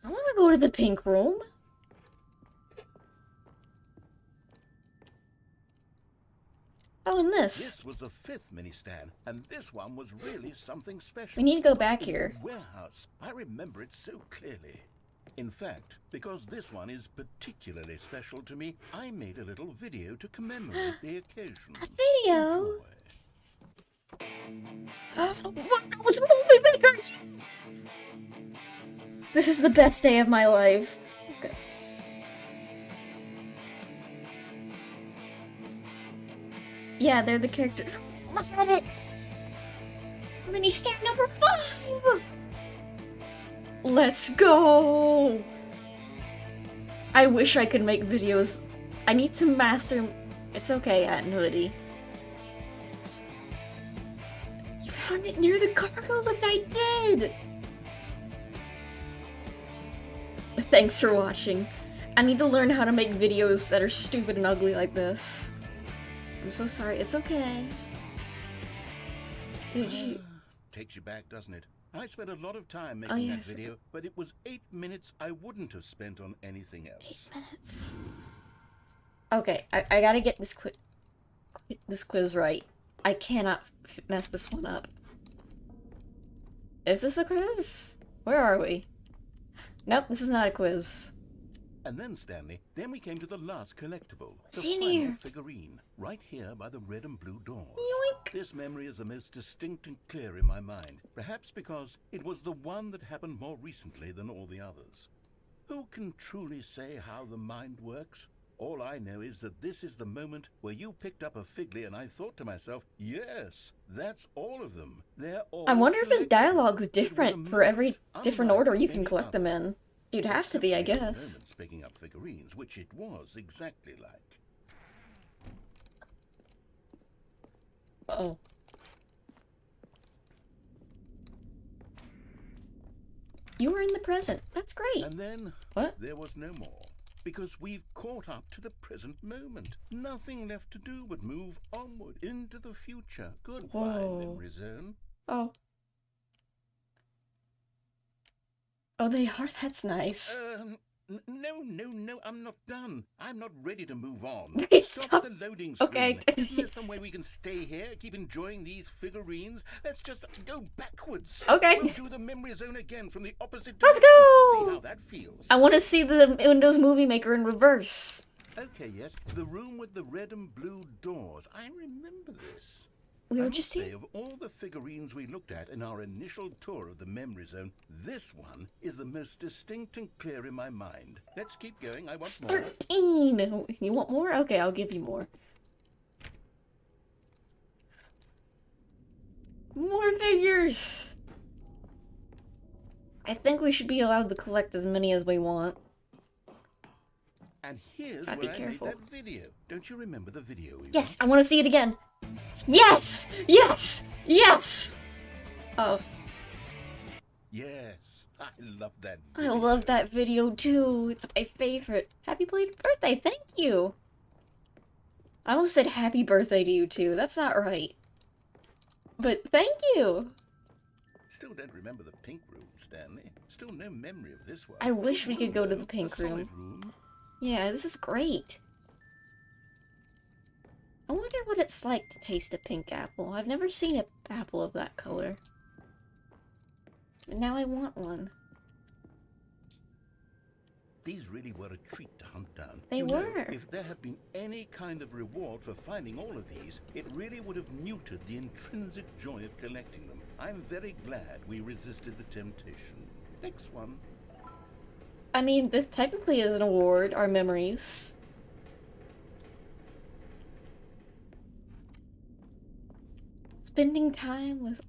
I want to go to the pink room. Oh, and this. This was the 5th mini Stan, and this one was really something special. We need to go It was back in the here. Warehouse. I remember it so clearly. In fact, because this one is particularly special to me, I made a little video to commemorate the occasion. A video? Enjoy. What was movie makers? This is the best day of my life. Okay. Yeah, they're the characters. Look at it! Mini Stan number 5! Let's go! I wish I could make videos. I need to master... It's okay, Aunt Hoodie. You found it near the cargo lift, I did! Thanks for watching. I need to learn how to make videos that are stupid and ugly like this. I'm so sorry. It's okay. Did you... Takes you back, doesn't it? I spent a lot of time making that video, but it was 8 minutes I wouldn't have spent on anything else. 8 minutes. Okay, I gotta get this quiz right. I cannot mess this one up. Is this a quiz? Where are we? Nope, this is not a quiz. And then, Stanley, then we came to the last collectible. The Senior. final figurine, right here by the red and blue doors. Yoink. This memory is the most distinct and clear in my mind, perhaps because it was the one that happened more recently than all the others. Who can truly say how the mind works? All I know is that this is the moment where you picked up a Figley and I thought to myself, yes, that's all of them. They're all I wonder if his collectible. dialogue's It was different a for every moment different unlike order you can any collect them other. in. You'd have to be, I Except for the guess. moments picking up figurines, which it was exactly like. Oh. You were in the present. That's great. And then What? there was no more. Because we've caught up to the present moment. Nothing left to do but move onward into the future. Goodbye, Whoa. memory zone. Oh. Oh, they are? That's nice. No, I'm not done. I'm not ready to move on. Hey, Stop stop. the loading screen. Okay. Isn't there some way we can stay here, keep enjoying these figurines? Let's just go backwards. Okay. We'll do the memory zone again from the opposite Let's direction. go! See how that feels. I want to see the Windows Movie Maker in reverse. Okay, yes, the room with the red and blue doors. I remember this. We I were must just say, here. of all the figurines we looked at in our initial tour of the memory zone, this one is the most distinct and clear in my mind. Let's keep going. I want more. 13! You want more? Okay, I'll give you more. More figures! I think we should be allowed to collect as many as we want. And here's Gotta where be I careful. made that video. Don't you remember the video we Yes, watched? I want to see it again. Yes! Yes! Yes! Oh, Yes, I love that I video. love that video too. It's my favorite. Happy belated birthday, thank you! I almost said happy birthday to you too. That's not right. But thank you! Still don't remember the pink room, Stanley. Still no memory of this one. I wish we could go to the A pink solid room. Yeah, this is great. I wonder what it's like to taste a pink apple. I've never seen an apple of that color. But now I want one. These really were a treat to hunt down. They You know, were. if there had been any kind of reward for finding all of these, it really would have muted the intrinsic joy of collecting them. I'm very glad we resisted the temptation. Next one. I mean, this technically is an award, our memories. Spending time with...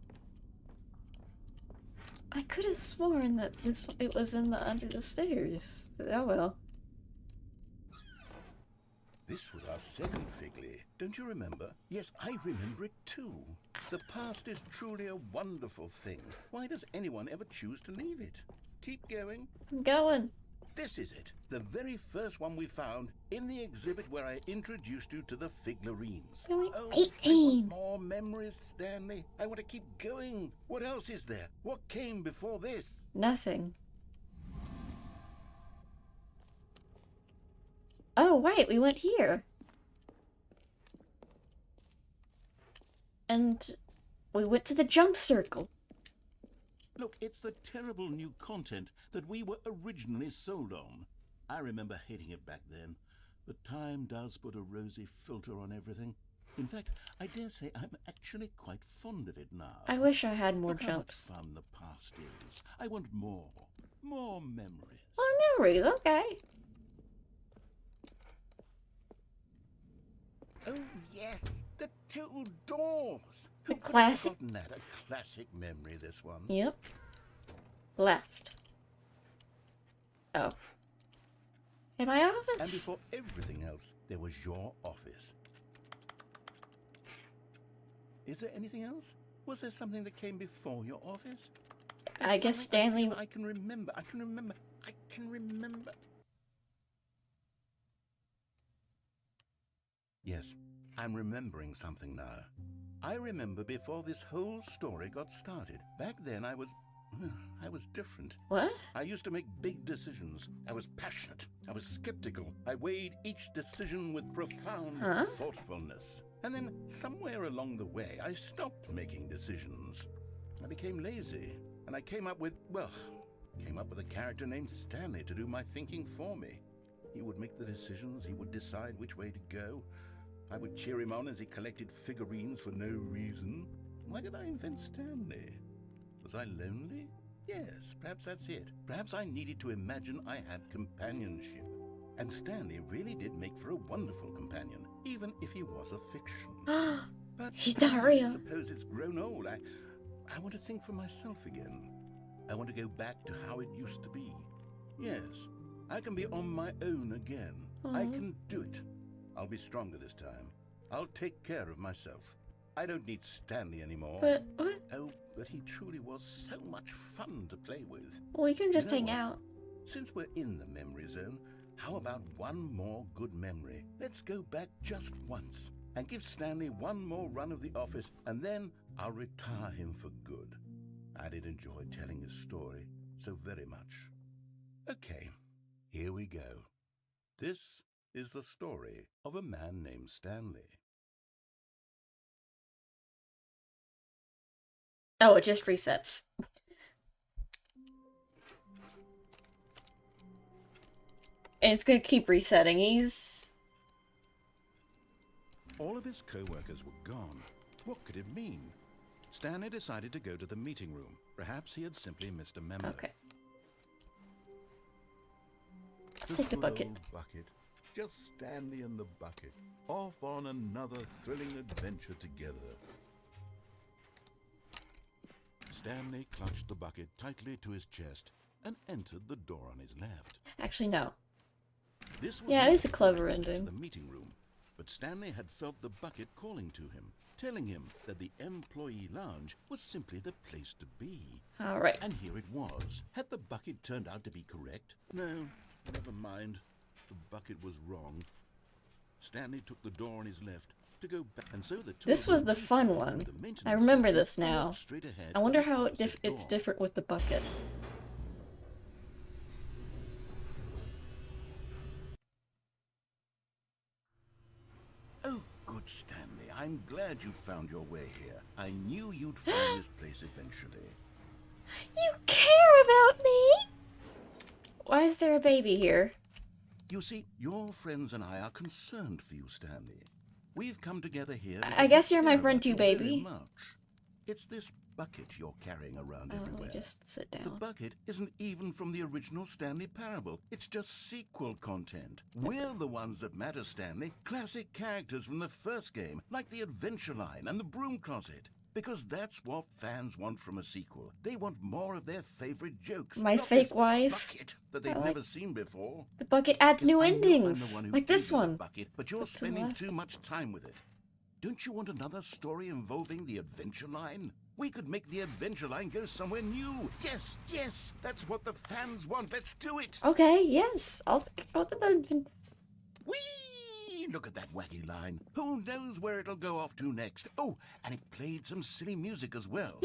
I could have sworn that it was in the under the stairs. Oh well. This was our second Figley. Don't you remember? Yes, I remember it too. The past is truly a wonderful thing. Why does anyone ever choose to leave it? Keep going. I'm going. This is it, the very first one we found in the exhibit where I introduced you to the figurines. Only Oh, 18. I want more memories, Stanley. I want to keep going. What else is there? What came before this? Nothing. Oh, right, we went here. And we went to the jump circle. Look, it's the terrible new content that we were originally sold on. I remember hating it back then, but time does put a rosy filter on everything. In fact, I dare say I'm actually quite fond of it now. I wish I had more Look how much jumps. fun the past is. I want more. More memories. Oh, memories, okay. Oh, yes, the two doors. The Who could have classic- forgotten that? A classic memory, this one. Yep. Left. Oh. In my And office? before everything else, there was your office. Is there anything else? Was there something that came before your office? There's I guess something Stanley... I can remember. I can remember. Yes, I'm remembering something now. I remember before this whole story got started. Back then I was different. What? I used to make big decisions. I was passionate. I was skeptical. I weighed each decision with profound thoughtfulness. And then somewhere along the way, I stopped making decisions. I became lazy, and I came up with a character named Stanley to do my thinking for me. He would make the decisions. He would decide which way to go. I would cheer him on as he collected figurines for no reason. Why did I invent Stanley? Was I lonely? Yes, perhaps that's it. Perhaps I needed to imagine I had companionship. And Stanley really did make for a wonderful companion, even if he was a fiction. But He's not real. I suppose it's grown old. I want to think for myself again. I want to go back to how it used to be. Yes, I can be on my own again. I can do it. I'll be stronger this time. I'll take care of myself. I don't need Stanley anymore. But what? Oh, but he truly was so much fun to play with. We can just You know hang what? out. Since we're in the memory zone, how about one more good memory? Let's go back just once and give Stanley one more run of the office, and then I'll retire him for good. I did enjoy telling his story so very much. Okay, here we go. This is the story of a man named Stanley. Oh, it just resets. And it's gonna keep resetting. All of his co-workers were gone. What could it mean? Stanley decided to go to the meeting room. Perhaps he had simply missed a memo. Okay. Let's take the good bucket. old bucket. Just Stanley and the bucket, off on another thrilling adventure together. Stanley clutched the bucket tightly to his chest and entered the door on his left. Actually, no. This was Yeah, it is a not clever the way to ending. the meeting room, but Stanley had felt the bucket calling to him, telling him that the employee lounge was simply the place to be. Alright. And here it was. Had the bucket turned out to be correct? No, never mind. The bucket was wrong. Stanley took the door on his left to go back, and so the two This of was them the fun through one. the maintenance I remember section this and now. walked straight ahead I wonder to the how opposite it's door. different with the bucket. Oh, good Stanley. I'm glad you found your way here. I knew you'd find this place eventually. You care about me? Why is there a baby here? You see, your friends and I are concerned for you, Stanley. We've come together here. I because guess we you're my care friend about too, you very baby. much. It's this bucket you're carrying around Oh, let everywhere. me just sit The down. bucket isn't even from the original Stanley Parable. It's just sequel content. We're the ones that matter, Stanley. Classic characters from the first game, like the Adventure Line and the Broom Closet. Because that's what fans want from a sequel. They want more of their favorite jokes. My not fake this wife. bucket that they've I like- never seen before. The bucket adds new Yes, I know I'm the endings, one who like gave this you the one. bucket, but you're Up to the spending left. too much time with it. Don't you want another story involving the Adventure Line? We could make the Adventure Line go somewhere new. Yes, yes, that's what the fans want. Let's do it. Okay, yes. I'll do the... Whee! Look at that wacky line. Who knows where it'll go off to next? Oh, and it played some silly music as well.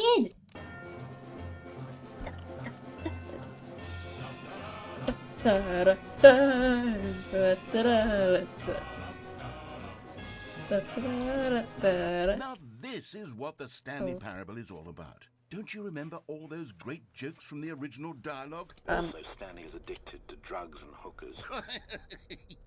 Now this is what the Stanley Parable is all about. Don't you remember all those great jokes from the original dialogue? Also, Stanley is addicted to drugs and hookers.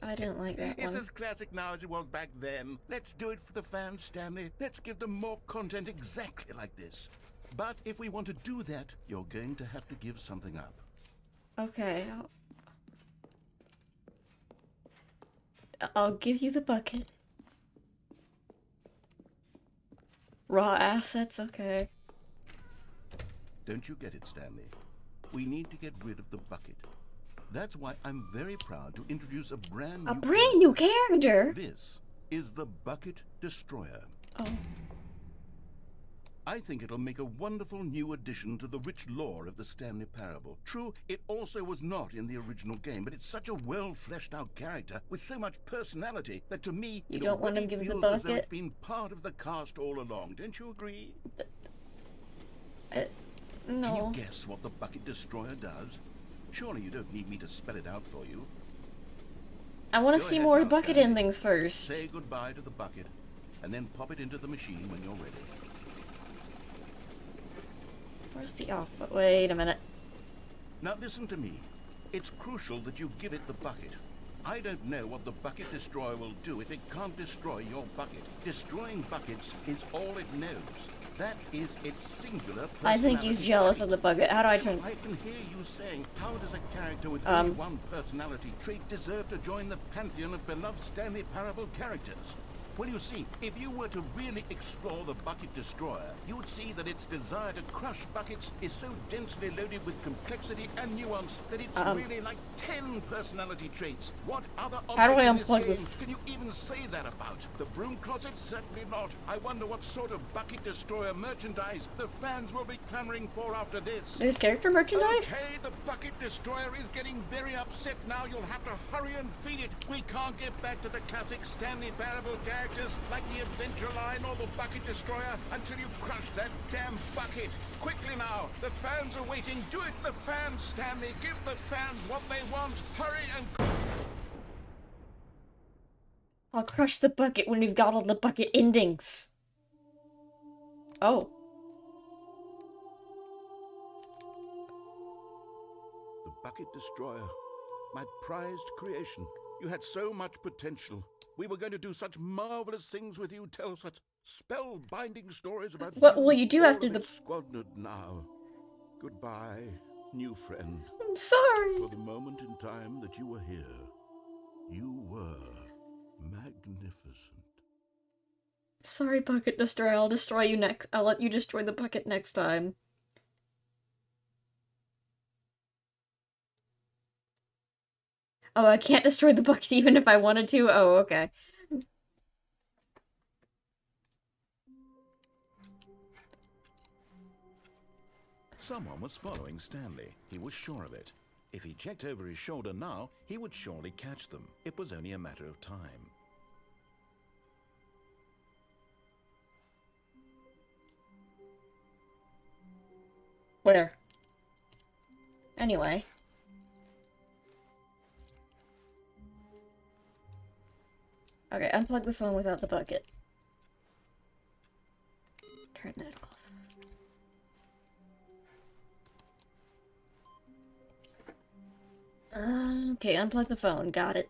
I didn't like that It's one. as classic now as it was back then. Let's do it for the fans, Stanley. Let's give them more content exactly like this. But if we want to do that, you're going to have to give something up. Okay, I'll give you the bucket. Raw assets, okay. Don't you get it, Stanley? We need to get rid of the bucket. That's why I'm very proud to introduce a brand new A brand new character? This is the Bucket Destroyer. Oh. I think it'll make a wonderful new addition to the rich lore of the Stanley Parable. True, it also was not in the original game, but it's such a well-fleshed-out character with so much personality that to me You it don't want already him to give the feels as though bucket? it's been part of the cast all along. Don't you agree? No. Can you guess what the Bucket Destroyer does? Surely you don't need me to spell it out for you. I want to Go see ahead more now, bucket Stanley. endings first. Say goodbye to the bucket, and then pop it into the machine when you're ready. Where's the off? But wait a minute. Now listen to me. It's crucial that you give it the bucket. I don't know what the Bucket Destroyer will do if it can't destroy your bucket. Destroying buckets is all it knows. That is its singular personality. I think he's jealous of the bucket. How do I turn? I can hear you saying, how does a character with only one personality trait deserve to join the pantheon of beloved Stanley Parable characters? Well, you see, if you were to really explore the Bucket Destroyer, you would see that its desire to crush buckets is so densely loaded with complexity and nuance that it's really like 10 personality traits. What other How do I object in unplug this game this? can you even say that about? The broom closet? Certainly not. I wonder what sort of Bucket Destroyer merchandise the fans will be clamoring for after this. There's character merchandise? Okay, the Bucket Destroyer is getting very upset now. You'll have to hurry and feed it. We can't get back to the classic Stanley Parable characters like the Adventure Line or the Bucket Destroyer until you crush that damn bucket. Quickly now, the fans are waiting. Do it, the fans, Stanley. Give the fans what they want. Hurry and... I'll crush the bucket when we've got all the bucket endings. Oh. The Bucket Destroyer. My prized creation. You had so much potential. We were going to do such marvelous things with you, tell such spellbinding stories about Well, you do have to squandered now. Goodbye, new friend. I'm sorry. For the moment in time that you were here, you were magnificent. Sorry, Bucket Destroyer. I'll destroy you next. I'll let you destroy the bucket next time. Oh, I can't destroy the bucket even if I wanted to? Oh, okay. Someone was following Stanley. He was sure of it. If he checked over his shoulder now, he would surely catch them. It was only a matter of time. Where? Anyway. Okay, unplug the phone without the bucket. Turn that off. Okay, unplug the phone. Got it.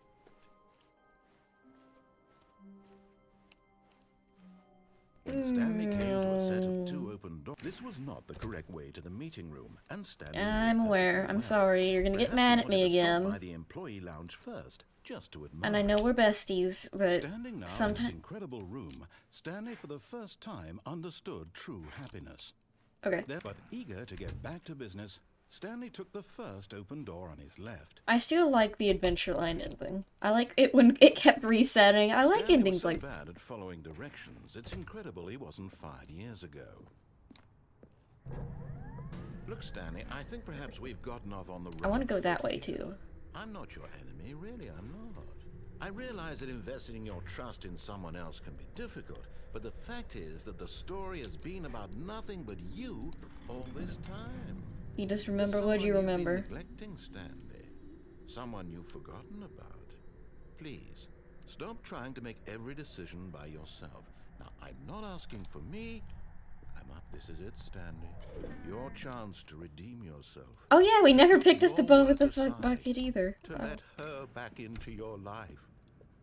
When Stanley came to a set of 2 open doors, this was not the correct way to the meeting room, and Stanley I'm knew aware. perfectly I'm well. sorry. You're gonna get Perhaps mad he at me wanted to stop again. by the employee lounge first, just to admire. And I know we're besties, but Standing now in this sometimes... incredible room, Stanley for the first time understood true happiness. Okay. But eager to get back to business, Stanley took the first open door on his left. I still like the Adventure Line ending. I like it when it kept resetting. I like Stanley endings was so like... bad at following directions, it's incredible he wasn't fired years ago. Look, Stanley, I think perhaps we've gotten off on the wrong I want to go that foot way, here. too. I'm not your enemy, really, I'm not. I realize that investing your trust in someone else can be difficult, but the fact is that the story has been about nothing but you all this time. You just remember Someone what you you've been remember. neglecting, Stanley. Someone you've forgotten about. Please, stop trying to make every decision by yourself. Now, I'm not asking for me. This is it, Stanley. Your chance to redeem yourself. Oh yeah, we never picked up the Your bone with the work aside, bucket either. To let her back into your life.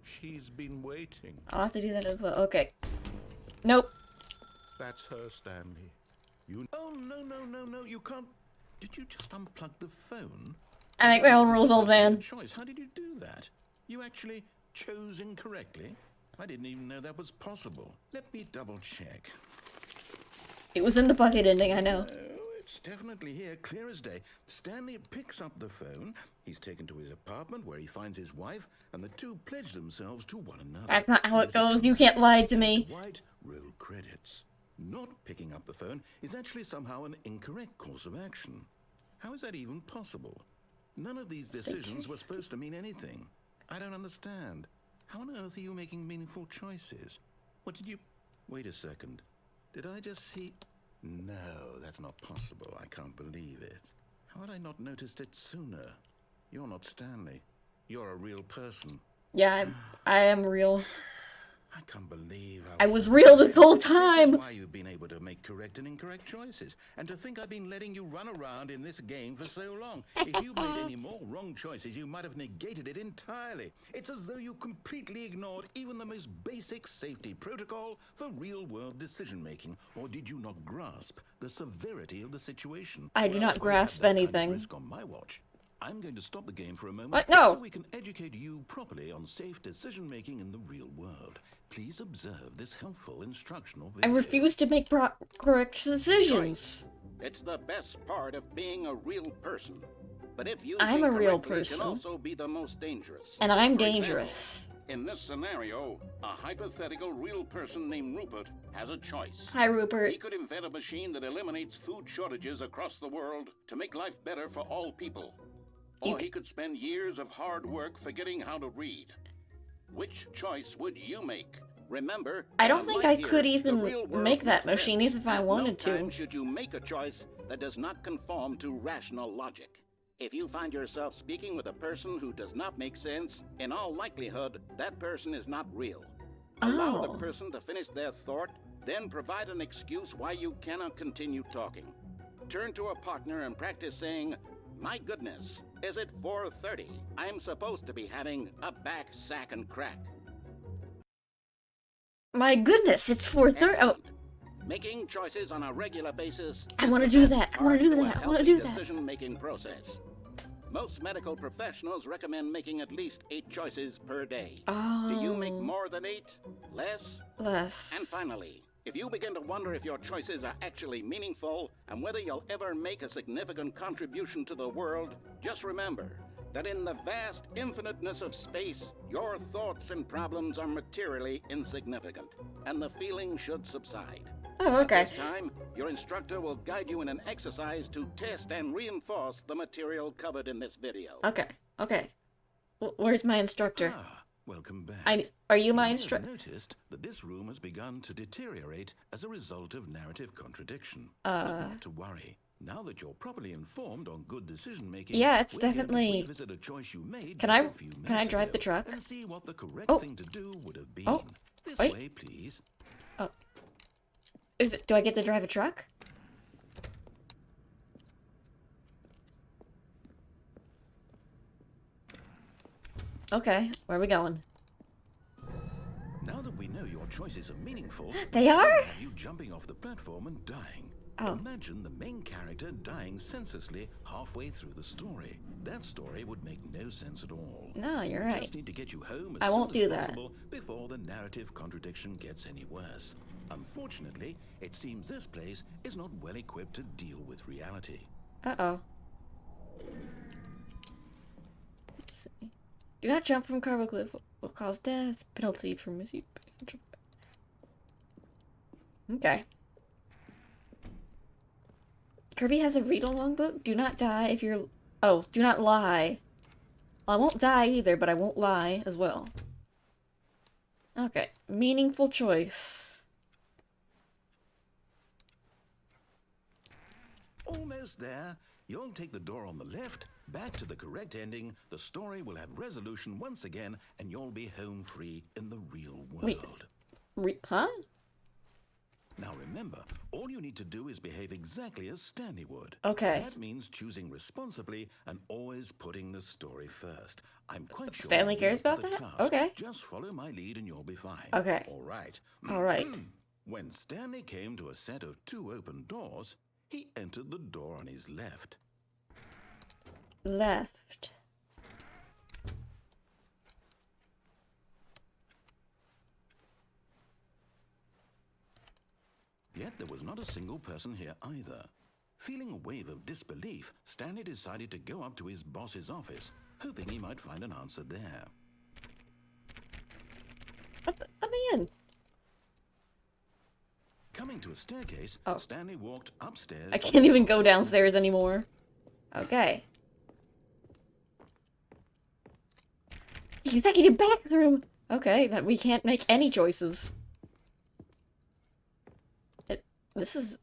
She's been waiting. I'll have to do that as well. Okay. Nope. That's her, Stanley. You... Oh, no, you can't... Did you just unplug the phone? I make my own rules, old man. Choice. How did you do that? You actually chose incorrectly? I didn't even know that was possible. Let me double check. It was in the bucket ending, I know. Oh, it's definitely here, clear as day. Stanley picks up the phone. He's taken to his apartment where he finds his wife, and the two pledge themselves to one another. That's not how it Music goes. You comes can't lie to in. me. White roll credits. Not picking up the phone is actually somehow an incorrect course of action. How is that even possible? None of these decisions were supposed to mean anything. I don't understand. How on earth are you making meaningful choices? What did you... Wait a second. Did I just see... No, that's not possible. I can't believe it. How had I not noticed it sooner? You're not Stanley. You're a real person. Yeah, I am real. I can't believe how... I was real the whole time! This is why you've been able to make correct and incorrect choices. And to think I've been letting you run around in this game for so long. If you made any more wrong choices, you might have negated it entirely. It's as though you completely ignored even the most basic safety protocol for real-world decision-making. Or did you not grasp the severity of the situation? I do not grasp anything. Risk on my watch. I'm going to stop the game for a moment What? No. so we can educate you properly on safe decision-making in the real world. Please observe this helpful instructional I video. refuse to make correct decisions. It's the best part of being a real person. But if you I'm a real it person. can also be the most dangerous. And I'm For dangerous. example, in this scenario, a hypothetical real person named Rupert has a choice. Hi, Rupert. He could invent a machine that eliminates food shortages across the world to make life better for all people. Or he could spend years of hard work forgetting how to read. Which choice would you make? Remember, I don't think I could the even real world make that makes machine sense. even if I At wanted no to. time should you make a choice that does not conform to rational logic. If you find yourself speaking with a person who does not make sense, in all likelihood, that person is not real. Allow the Oh. person to finish their thought, then provide an excuse why you cannot continue talking. Turn to a partner and practice saying, "My goodness, is it 4:30? I'm supposed to be having a back, sack, and crack." My goodness, it's 4:30. Oh, Excellent. Making choices on a regular basis. I want to do that. I want to do to that. I want to do that. Decision-making process. Most medical professionals recommend making at least 8 choices per day. Oh. Do you make more than 8? Less? Less. And finally, if you begin to wonder if your choices are actually meaningful and whether you'll ever make a significant contribution to the world, just remember that in the vast infiniteness of space, your thoughts and problems are materially insignificant, and the feeling should subside. Oh, okay. At this time, your instructor will guide you in an exercise to test and reinforce the material covered in this video. Okay. Okay. Where's my instructor? Ah, welcome back. Are you my You may have instructor? noticed that this room has begun to deteriorate as a result of narrative contradiction. Uh. Not to worry. Now that you're properly informed on good decision making, Yeah, it's we're going to definitely- revisit a choice you made Can just I- a few can I minutes drive the ago truck? and see what the correct Oh. thing to do would have been. Oh. This Wait. way, please. Do I get to drive a truck? Okay, where are we going? Now that we know your choices are meaningful, They are? we have you jumping off the platform and dying. Oh. Imagine the main character dying senselessly halfway through the story. That story would make no sense at all. No, you're We right. just need to get you home I as won't soon as do that. possible before the narrative contradiction gets any worse. Unfortunately, it seems this place is not well equipped to deal with reality. Uh-oh. Let's see. Do not jump from cargo cliff. Will cause death. Penalty for missing. Okay. Kirby has a read-along book. Do not die if you're... Oh, do not lie. Well, I won't die either, but I won't lie as well. Okay. Meaningful choice. Almost there. You'll take the door on the left, back to the correct ending, the story will have resolution once again, and you'll be home free in the real world. Wait. Huh? Now remember, all you need to do is behave exactly as Stanley would. Okay. That means choosing responsibly and always putting the story first. I'm quite sure Stanley you'll be cares up to about the that? task. Okay. Just follow my lead and you'll be fine. Okay. All right. All right. When Stanley came to a set of 2 open doors, he entered the door on his left. Left. Yet there was not a single person here either. Feeling a wave of disbelief, Stanley decided to go up to his boss's office, hoping he might find an answer there. Let me in. Coming to a staircase, Oh. Stanley walked upstairs. I can't even go downstairs anymore. Okay. The executive bathroom! Okay, that we can't make any choices. This is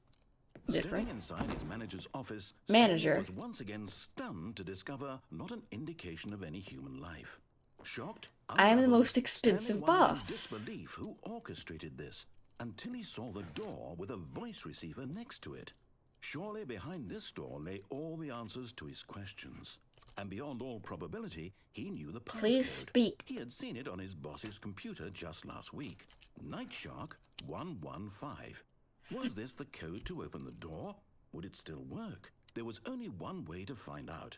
different. Standing inside his manager's office, Manager. Stanley was once again stunned to discover not an indication of any human life. Shocked, I am the unraveled, most expensive Stanley wondered in boss. disbelief who orchestrated this, until he saw the door with a voice receiver next to it. Surely behind this door lay all the answers to his questions. And beyond all probability, he knew the passcode. Please speak. He had seen it on his boss's computer just last week. Night Shark 115. Was this the code to open the door? Would it still work? There was only one way to find out.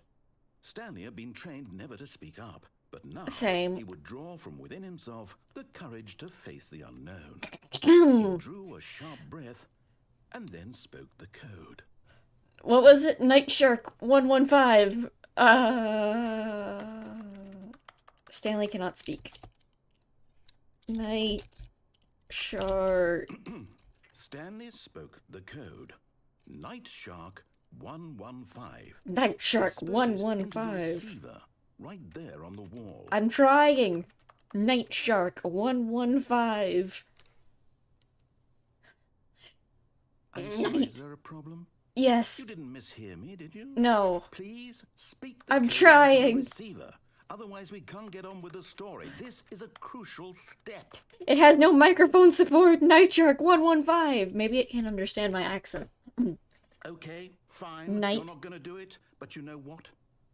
Stanley had been trained never to speak up, but now Same. he would draw from within himself the courage to face the unknown. He drew a sharp breath and then spoke the code. What was it? Night Shark 115. Stanley cannot speak. Night Shark. Stanley spoke the code. Night Shark 115. Night Shark Spoke it into the 115. receiver, right there on the wall. I'm trying. Night Shark 115. I'm sorry, is there a problem? Yes. You didn't mishear me, did you? No. Please speak the I'm code into trying. the receiver. Otherwise, we can't get on with the story. This is a crucial step. It has no microphone support. Night Shark 115. Maybe it can understand my accent. Okay, fine. Night- You're not going to do it. But you know what?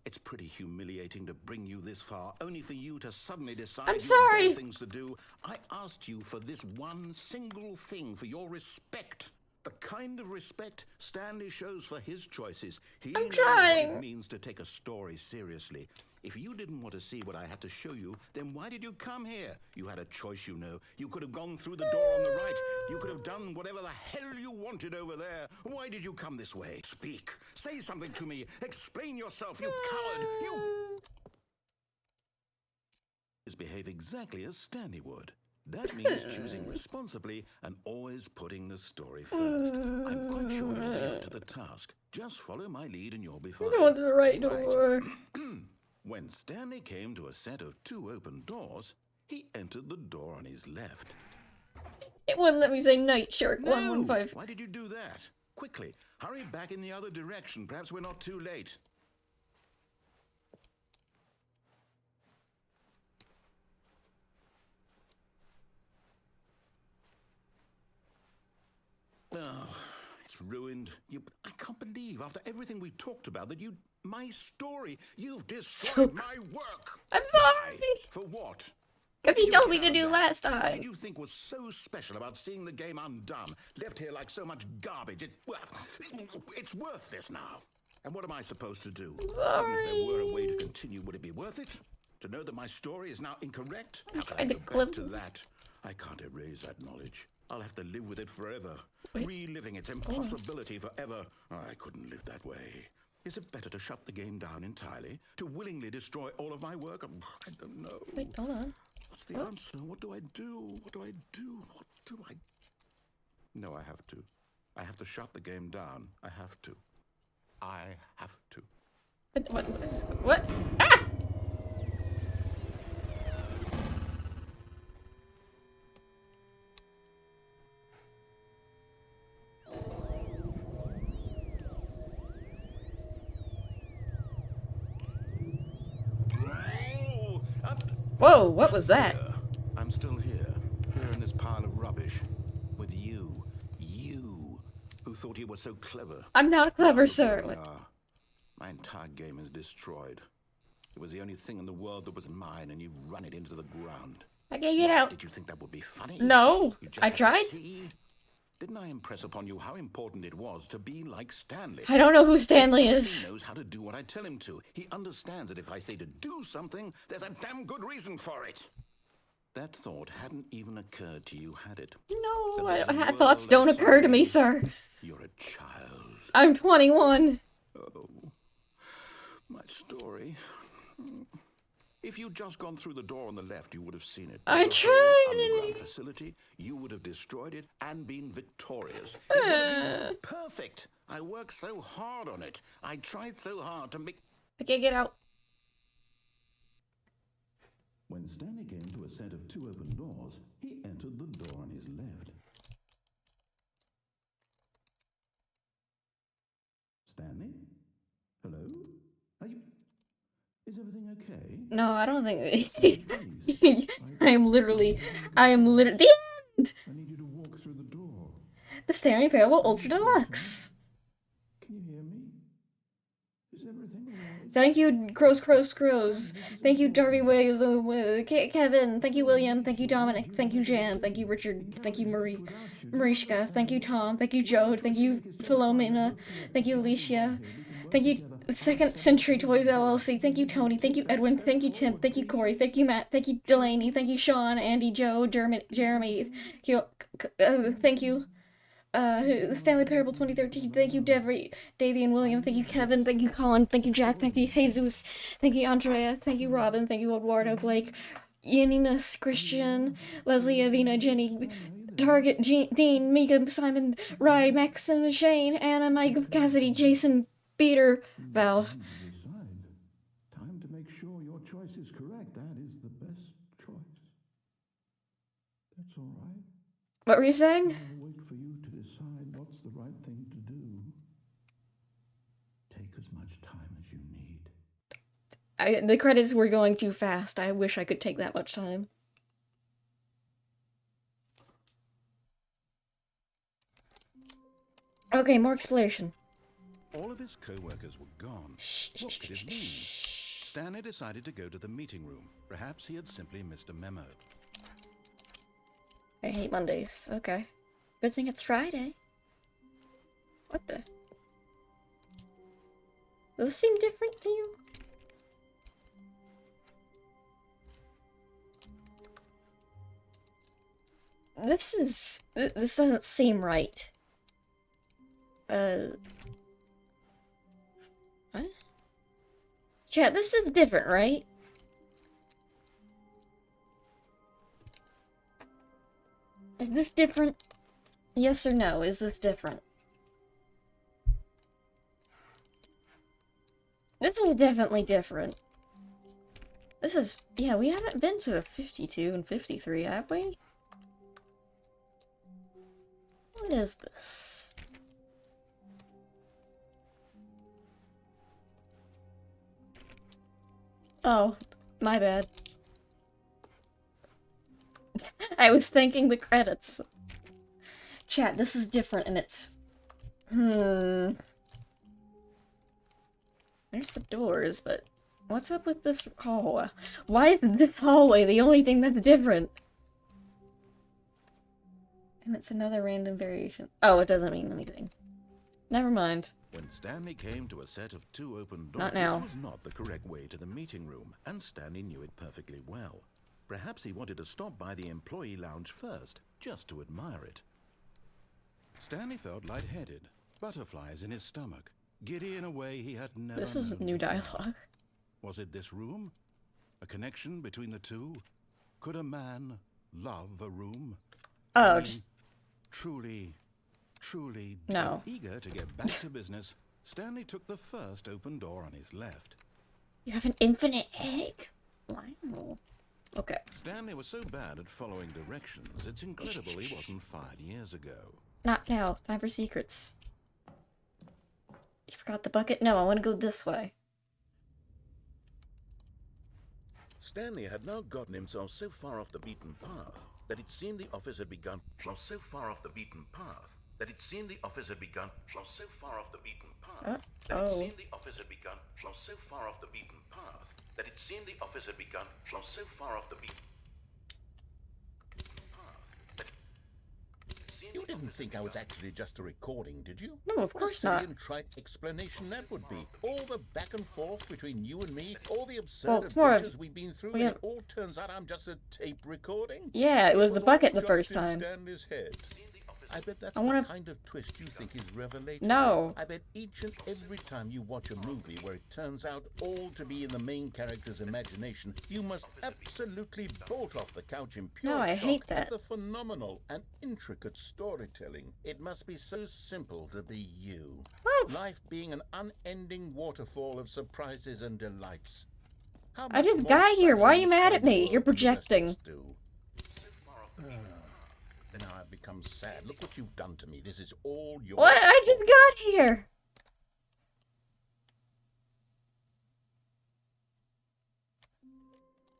It's pretty humiliating to bring you this far, only for you to suddenly decide I'm you have sorry. better things to do. I asked you for this one single thing, for your respect. The kind of respect Stanley shows for his choices. He knows what trying. it means to take a story seriously. If you didn't want to see what I had to show you, then why did you come here? You had a choice, you know. You could have gone through the door on the right. You could have done whatever the hell you wanted over there. Why did you come this way? Speak. Say something to me. Explain yourself, you coward. You behave exactly as Stanley would. That means choosing responsibly and always putting the story first. I'm quite sure you'll be up to the task. Just follow my lead and you'll be fine. Go to the right Right. door. When Stanley came to a set of 2 open doors, he entered the door on his left. It wouldn't let me say Night Shark No! 115. Why did you do that? Quickly, hurry back in the other direction. Perhaps we're not too late. Oh, it's ruined. I can't believe, after everything we talked about, that my story, you've destroyed my work. I'm sorry. For what? Because he What did you told me get to out of do that? last What time. did you think was so special about seeing the game undone, left here like so much garbage? It's worthless now. And what am I supposed to do? Even if there were a way to continue, would it be worth it? To know that my story is now incorrect? How can I trying to go clip- back to that? I can't erase that knowledge. I'll have to live with it forever. Wait. Reliving its impossibility forever. I couldn't live that way. Is it better to shut the game down entirely? To willingly destroy all of my work? I don't know. Wait, hold on. What's the answer? What do I do? What do I do? What do I... No, I have to. I have to shut the game down. I have to. I have to. What? Ah! Oh, Whoa, what was that? I'm still here in this pile of rubbish, with you, who thought you were so clever. I'm not clever, Look sir. where we are. My entire game is destroyed. It was the only thing in the world that was mine, and you've run it into the ground. I can't get out. Did you think that would be funny? No, You just I had to tried. see? Didn't I impress upon you how important it was to be like Stanley? I don't know who Stanley He is. knows how to do what I tell him to. He understands that if I say to do something, there's a damn good reason for it. That thought hadn't even occurred to you, had it? No, That there's a thoughts world don't outside occur to you. me, sir. You're a child. I'm 21. Oh, my story. If you'd just gone through the door on the left, you would have seen it. I The whole tried. underground facility, you would have destroyed it and been victorious. It would have been perfect. I worked so hard on it. I tried so hard to make... I can't get out. When Stanley came to a set of 2 open doors, he entered the door on his left. Stanley? Hello? Are you... Is everything okay? No, I don't think. Please. I am literally. The end. I need you to walk through the door. The Stanley Parable Ultra Deluxe. Can you hear me? Is everything alright? Thank you, Crows. Thank you, Darby Kevin. Thank you, William. Thank you, Dominic. Thank you, Jan. Thank you, Richard. Thank you, Marishka. Thank you, Tom. Thank you, Joe. Thank you, Philomena. Thank you, Alicia. Thank you, Second Century Toys LLC. Thank you, Tony. Thank you, Edwin. Thank you, Tim. Thank you, Corey. Thank you, Matt. Thank you, Delaney. Thank you, Sean, Andy, Joe, Jeremy. Thank you. Stanley Parable 2013. Thank you, Davey and William. Thank you, Kevin. Thank you, Colin. Thank you, Jack. Thank you, Jesus. Thank you, Andrea. Thank you, Robin. Thank you, Eduardo, Blake, Yaninus, Christian, Leslie, Avina, Jenny, Target, Dean, Mika, Simon, Rye, Max, and Shane, Anna, Mike, Cassidy, Jason, Peter, Val. Time to make sure your choice is correct. That is the best choice. That's all right. What were you saying? I'll wait for you to decide what's the right thing to do. Take as much time as you need. The credits were going too fast. I wish I could take that much time. Okay, more exploration. All of his co-workers were gone. What could it mean? Stanley decided to go to the meeting room. Perhaps he had simply missed a memo. I hate Mondays. Okay. Good thing it's Friday. What the? Does this seem different to you? This doesn't seem right. What? Chat, this is different, right? Is this different? Yes or no? Is this different? This is definitely different. This is... yeah, we haven't been to 52 and 53, have we? What is this? Oh, my bad. I was thanking the credits. Chat, this is different and it's... There's the doors, but... what's up with this hallway? Why is this hallway the only thing that's different? And it's another random variation. Oh, it doesn't mean anything. Never mind. When Stanley came to a set of 2 open doors, Not now. this was not the correct way to the meeting room, and Stanley knew it perfectly well. Perhaps he wanted to stop by the employee lounge first, just to admire it. Stanley felt lightheaded, butterflies in his stomach, giddy in a way he had never This is known new before. dialogue. Was it this room? A connection between the two? Could a man love a room? Oh, I mean, just... truly no. eager to get back to business, Stanley took the first open door on his left. You have an infinite egg? Wow. Okay. Stanley was so bad at following directions, it's incredible he wasn't fired years ago. Not now. Time for secrets. You forgot the bucket? No, I want to go this way. Stanley had now gotten himself so far off the beaten path that it seemed the office had begun. So far off the beaten path that it seemed the office had begun. So far off the beaten path that it seemed the office had begun. So far off the beaten path that it seemed the office had begun. So far off the beaten path. You didn't think I was actually just a recording, did you? No, of course not. What a silly and trite explanation that would be. All the back and forth between you and me, all the absurd it's more of- adventures we've been through, we and have- it all turns out I'm just a tape recording. Yeah, it was the all bucket the just first in time. Stanley's head. I bet that's I wanna... the kind of twist you think is revelatory. No. I bet each and every time you watch a movie where it turns out all to be in the main character's imagination, you must absolutely bolt off the couch in pure No, I shock hate at that. the phenomenal and intricate storytelling. It must be so simple to be you. What? Life being an unending waterfall of surprises and delights. How I much just more got here. Why are you exciting mad is at the me? world You're than the rest of projecting. us do? And now I've become sad. Look what you've done to me. This is all your What? I just got here.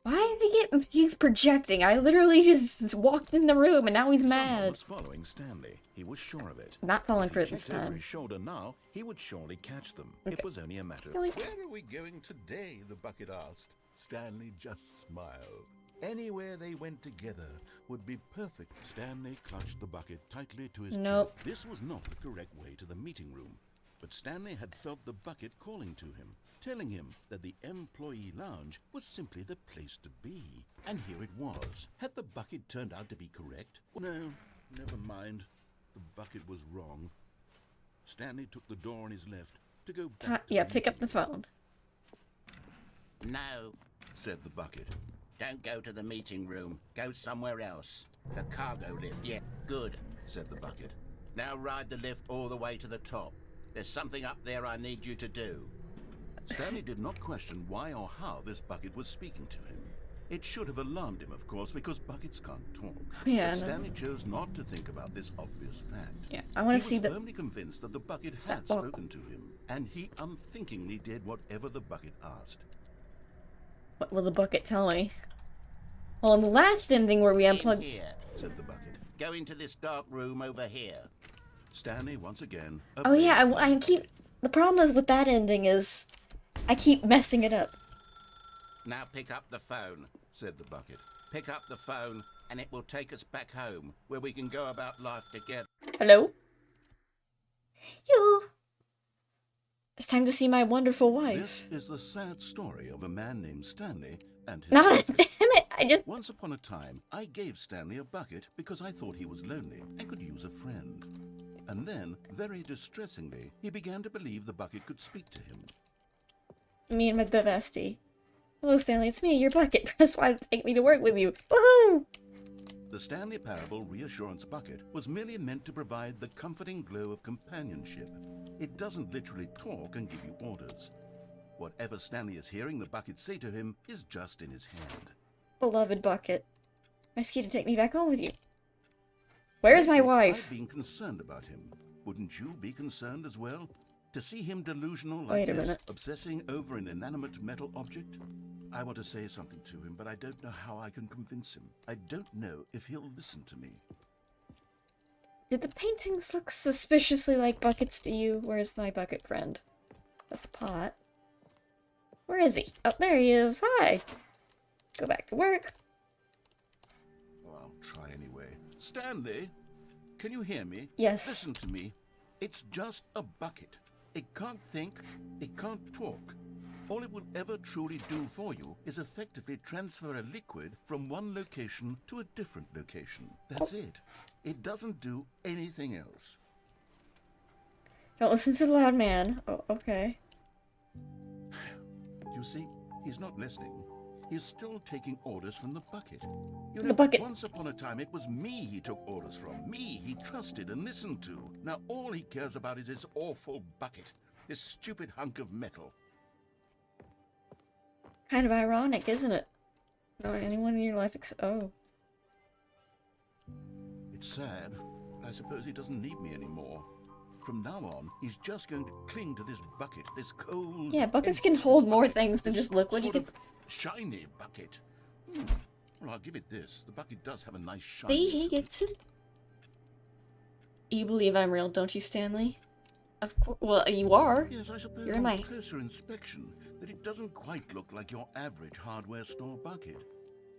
Why is he getting... He's projecting. I literally just walked in the room and now he's Someone mad. was following Stanley. He was sure of it. Not falling If for he it this checked over time. his shoulder now, he would surely catch them. Okay. It was only a matter of... Going- Where are we going today? The bucket asked. Stanley just smiled. Anywhere they went together would be perfect. Stanley clutched the bucket tightly to his Nope. chin. This was not the correct way to the meeting room, but Stanley had felt the bucket calling to him, telling him that the employee lounge was simply the place to be. And here it was. Had the bucket turned out to be correct? No, never mind. The bucket was wrong. Stanley took the door on his left to go back to Yeah, the pick up the meeting room. phone. No, Said the bucket. don't go to the meeting room. Go somewhere else. The cargo lift, yeah, good. Said the bucket. Now ride the lift all the way to the top. There's something up there I need you to do. Stanley did not question why or how this bucket was speaking to him. It should have alarmed him, of course, because buckets can't talk. Yeah, But no. Stanley chose not to think about this obvious fact. Yeah, I want He to see was the... firmly convinced that the bucket had book. spoken to him, and he unthinkingly did whatever the bucket asked. What will the bucket tell me? Well, in the last ending where we In unplugged... here. Said the bucket. Go into this dark room over here. Stanley once again. Oh yeah, obeyed. I keep... The problem is with that ending is... I keep messing it up. Now pick up the phone. Said the bucket. Pick up the phone, and it will take us back home, where we can go about life together. Hello? You. It's time to see my wonderful wife. This is the sad story of a man named Stanley and his Not bucket. damn it! I just... Once upon a time, I gave Stanley a bucket because I thought he was lonely and could use a friend. And then, very distressingly, he began to believe the bucket could speak to him. Me and my bestie. Hello, Stanley. It's me, your bucket. Press Y to take me to work with you. Woohoo! The Stanley Parable Reassurance Bucket was merely meant to provide the comforting glow of companionship. It doesn't literally talk and give you orders. Whatever Stanley is hearing the bucket say to him is just in his head. Beloved bucket. Rescue you to take me back home with you. Where's my wife? I've been concerned about him. Wouldn't you be concerned as well? To see him delusional like Wait a this, minute. obsessing over an inanimate metal object? I want to say something to him, but I don't know how I can convince him. I don't know if he'll listen to me. Did the paintings look suspiciously like buckets to you? Where's my bucket friend? That's a pot. Where is he? Oh, there he is. Hi. Go back to work. Well, I'll try anyway. Stanley, can you hear me? Yes. Listen to me. It's just a bucket. It can't think, it can't talk. All it will ever truly do for you is effectively transfer a liquid from one location to a different location. That's it. It doesn't do anything else. Don't listen to the loud man. Oh, okay. You see, he's not listening. He's still taking orders from the bucket. You The know, bucket. once upon a time it was me he took orders from. Me he trusted and listened to. Now all he cares about is his awful bucket. This stupid hunk of metal. Kind of ironic, isn't it? No, anyone in your life oh. It's sad, but I suppose he doesn't need me anymore. From now on, he's just going to cling to this bucket, this cold... Yeah, buckets empty can hold more bucket, things than this just liquid. You sort can... of shiny bucket. Well, I'll give it this. The bucket does have a nice shine. See, he gets it. You believe I'm real, don't you, Stanley? Of course. Well, you are. Yes, I suppose You're in on my... closer inspection that it doesn't quite look like your average hardware store bucket.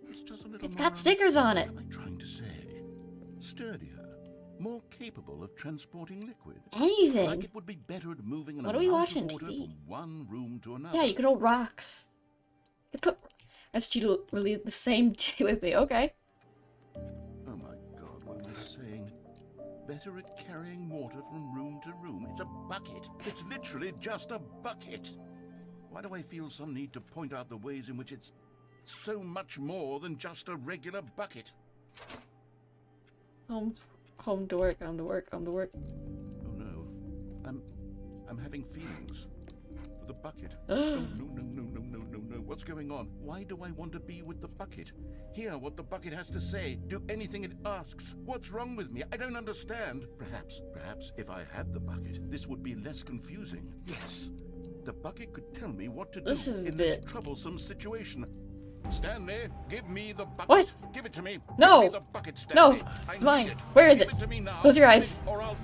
It's just a little It's more, got stickers on it. what am I trying to say? Sturdier, more capable of transporting liquid. Like Anything. it would be better at moving an What are we amount watching, of water TV? from one room to another. Yeah, you could hold rocks. You could put... Asked you to relive the same day with me. Okay. Oh my God, what am I saying? better at carrying water from room to room. It's a bucket. It's literally just a bucket. Why do I feel some need to point out the ways in which it's so much more than just a regular bucket? Home to work, home to work, home to work. Oh no. I'm having feelings for the bucket. No. What's going on? Why do I want to be with the bucket? Hear what the bucket has to say. Do anything it asks. What's wrong with me? I don't understand. Perhaps if I had the bucket, this would be less confusing. Yes. The bucket could tell me what to do in this troublesome situation. Stanley, give me the bucket. What? Give it to me. No. Give me the bucket, Stanley. No, I it's mine. need it. Where is Give it? it to me now. Close your eyes. Or I'll...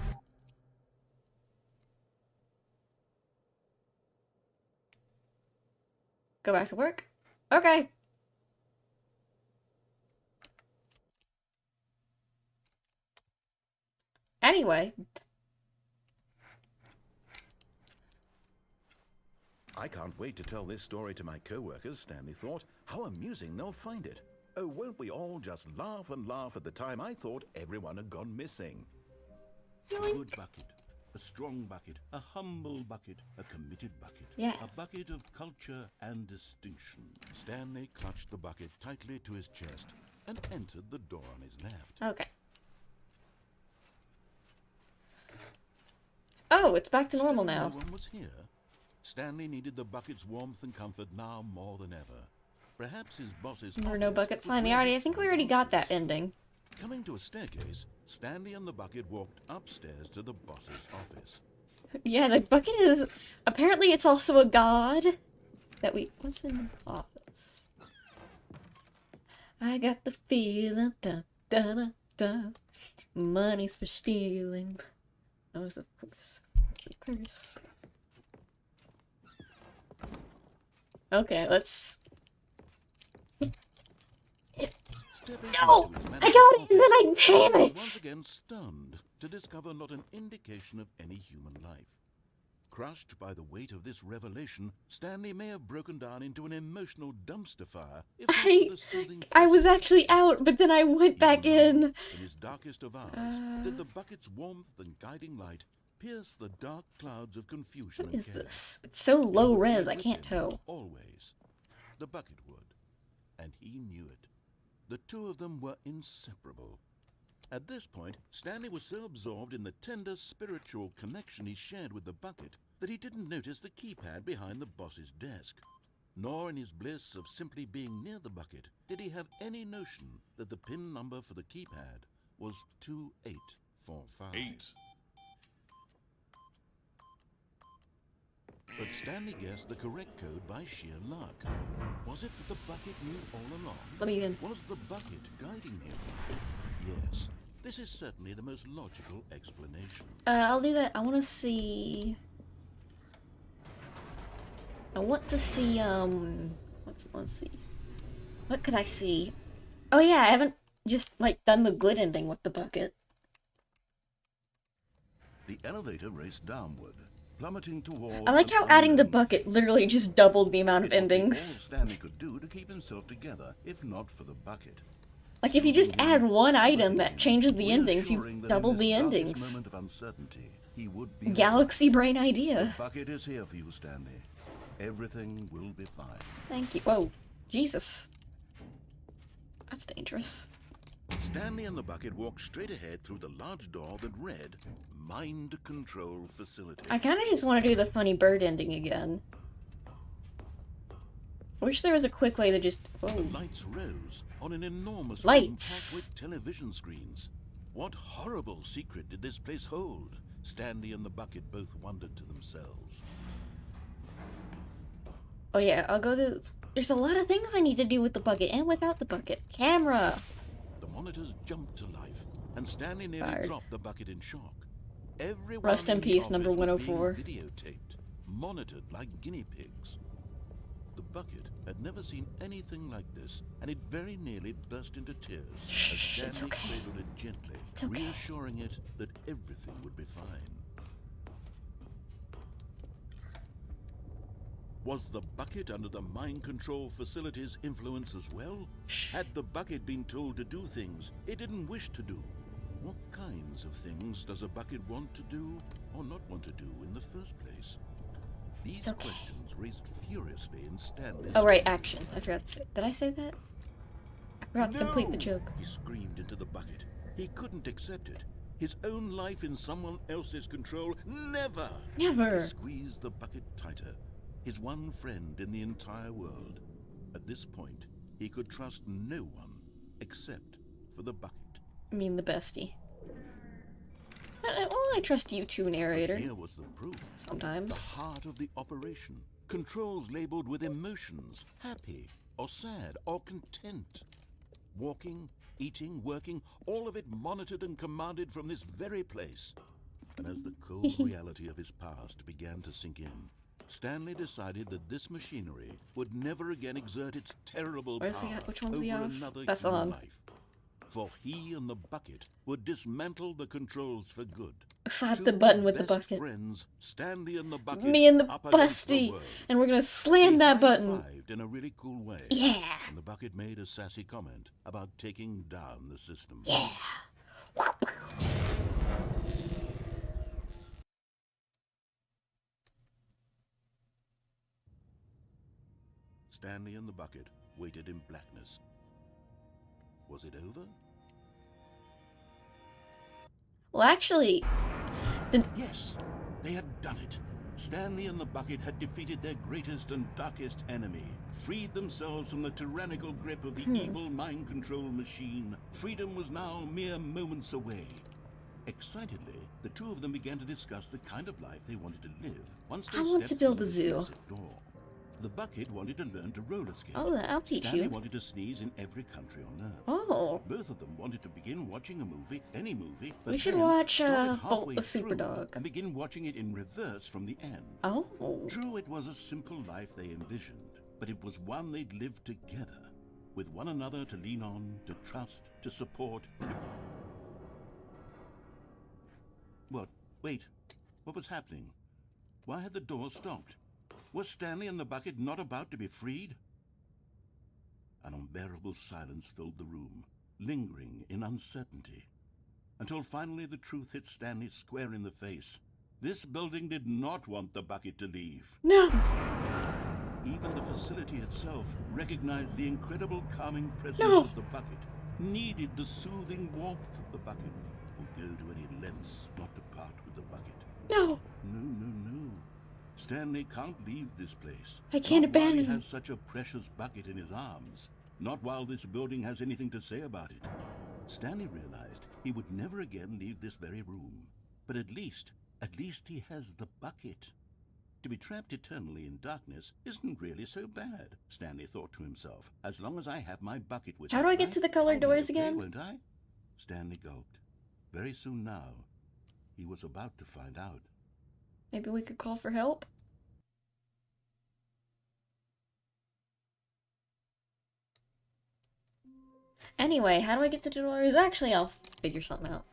Go back to work? Okay. Anyway. I can't wait to tell this story to my co-workers, Stanley thought. How amusing they'll find it. Oh, won't we all just laugh and laugh at the time I thought everyone had gone missing. A good bucket, a strong bucket, a humble bucket, a committed bucket. Yeah. A bucket of culture and distinction. Stanley clutched the bucket tightly to his chest and entered the door on his left. Okay. Oh, it's back to normal Still now. No one was here. Stanley needed the bucket's warmth and comfort now more than ever. Perhaps his boss's There were no office buckets was signing where already. he I think we found already got that answers. ending. Coming to a staircase, Stanley and the bucket walked upstairs to the boss's office. Yeah, the bucket is... Apparently it's also a god. That we... What's in the office? I got the feeling... Da, da, da, da. Money's for stealing. That was of course. Purse. Okay, let's... Stepping No! into his I got it, and then I... manager's Damn office, he was it! once again stunned to discover not an indication of any human life. Crushed by the weight of this revelation, Stanley may have broken down into an emotional dumpster fire if not for the soothing I was presence. actually out, but then I went back Even now, in. in his darkest of hours, did the bucket's warmth and guiding light pierce the dark clouds of confusion What and is care. this? It's so low It would be res, I with can't him tell. Always. The bucket would. And he knew it. The two of them were inseparable. At this point, Stanley was so absorbed in the tender spiritual connection he shared with the bucket that he didn't notice the keypad behind the boss's desk. Nor in his bliss of simply being near the bucket did he have any notion that the PIN number for the keypad was 2845. 8. But Stanley guessed the correct code by sheer luck. Was it that the bucket knew all along? Let me in. Was the bucket guiding him? Yes, this is certainly the most logical explanation. I'll do that. I want to see... let's see. What could I see? Oh yeah, I haven't just, like, done the good ending with the bucket. The elevator raced downward, plummeting towards... I like how adding the bucket literally just doubled the amount of endings. All Stanley could do to keep himself together, if not for the bucket. Like, if you just add one item that changes the endings, you Reassuring that double in this the darkest endings. moment of uncertainty, he would be Galaxy brain The idea. bucket is here for you, Stanley. Everything will be fine. Thank you. Whoa. Jesus. That's dangerous. Stanley and the bucket walked straight ahead through the large door that read, Mind Control Facility. I kind of just want to do the funny bird ending again. I wish there was a quick way to just... The Whoa. lights rose on an enormous room Lights. packed with television screens. What horrible secret did this place hold? Stanley and the bucket both wondered to themselves. Oh yeah, I'll go to... There's a lot of things I need to do with the bucket and without the bucket. Camera! The monitors jumped to life, and Stanley nearly Fired. dropped the bucket in shock. Everyone Rest in the peace, office number was being 104. videotaped, monitored like guinea pigs. The bucket had never seen anything like this, and it very nearly burst into tears as Shh, it's Stanley okay. cradled it gently, It's okay. reassuring it that everything would be fine. Was the bucket under the mind control facility's influence as well? Had the bucket been told to do things it didn't wish to do? What kinds of things does a bucket want to do or not want to do in the first place? These questions raced furiously in Stanley's... Oh, right, action. I forgot to say... Did I say that? I forgot to complete the joke. He screamed into the bucket. He couldn't accept it. His own life in someone else's control. Never! Never! He squeezed the bucket tighter. His one friend in the entire world. At this point, he could trust no one except for the bucket. I mean, the bestie. Well, I trust you too, narrator. But here was the proof. Sometimes. The heart of the operation. Controls labeled with emotions. Happy, or sad, or content. Walking, eating, working, all of it monitored and commanded from this very place. And as the cold reality of his past began to sink in, Stanley decided that this machinery would never again exert its terrible power which one's over the off? another That's human on. life. For he and the bucket would dismantle the controls for good. Slap the button with the bucket. Friends, Stanley and the bucket, Me and the up against the bestie. world. And we're gonna slam that button. High-fived in a really cool way. Yeah. And the bucket made a sassy comment about taking down the system. Yeah. Stanley and the bucket waited in blackness. Was it over? Well, actually, Yes, they had done it. Stanley and the bucket had defeated their greatest and darkest enemy, freed themselves from the tyrannical grip of the evil mind control machine. Freedom was now mere moments away. Excitedly, the two of them began to discuss the kind of life they wanted to live. Once they I want to stepped build through a the zoo. massive door, the bucket wanted to learn to roller skate. Oh, I'll teach Stanley you. wanted to sneeze in every country on Earth. Oh. Both of them wanted to begin watching a movie, any movie, but We should then watch, stop it Bolt halfway the Super through Dog. and begin watching it in reverse from the end. Oh. True, it was a simple life they envisioned, but it was one they'd lived together, with one another to lean on, to trust, to support. What? Wait. What was happening? Why had the door stopped? Was Stanley and the bucket not about to be freed? An unbearable silence filled the room, lingering in uncertainty, until finally the truth hit Stanley square in the face. This building did not want the bucket to leave. No. Even the facility itself recognized the incredible calming presence No. of the bucket, needed the soothing warmth of the bucket, would go to any lengths not to part with the bucket. No. No. Stanley can't leave this place. I can't Not while abandon he him. has such a precious bucket in his arms. Not while this building has anything to say about it. Stanley realized he would never again leave this very room. But at least he has the bucket. To be trapped eternally in darkness isn't really so bad, Stanley thought to himself. As long as I have my bucket with me. How do I get to the colored I'll be doors okay, again? Won't I? Stanley gulped. Very soon now, he was about to find out. Maybe we could call for help? Anyway, how do I get to the doors? Actually, I'll figure something out.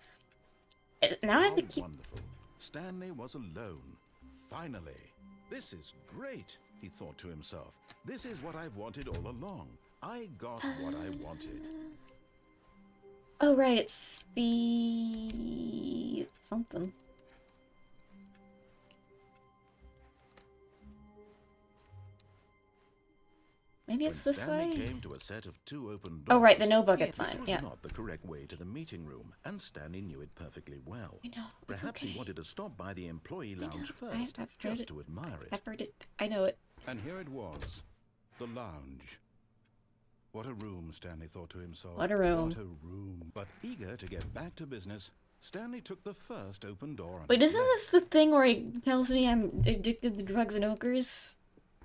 Now I have to How keep... wonderful. Stanley was alone. Finally. This is great, he thought to himself. This is what I've wanted all along. I got what I wanted. Oh, right, it's the... something. Maybe it's When this Stanley way? came to a set of two open doors, Oh, right, the no bucket sign, This was yeah. not the correct way to the meeting room, and Stanley knew it perfectly well. I know, it's Perhaps okay. he wanted to stop by the employee I lounge know, first, I've heard just it. to admire it. I've heard it. I know it. And here it was, the lounge. What a room, Stanley thought to himself. What a room. What a room. But eager to get back to business, Stanley took the first open door on Wait, his isn't left. this the thing where he tells me I'm addicted to drugs and ogres?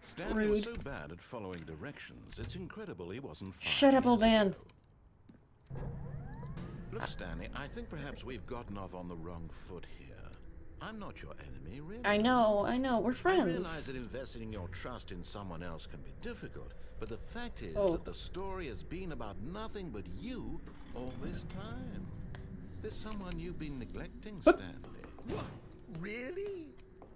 Stanley was Rude. so bad at following directions, it's incredible he wasn't 5 Shut up, old years man. ago. Look, Stanley, I think perhaps we've gotten off on the wrong foot here. I'm not your enemy, really. I know, we're I friends. realize that investing your trust in someone else can be difficult, but the fact is Oh. that the story has been about nothing but you all this time. There's someone you've been neglecting, Stanley. What? Really?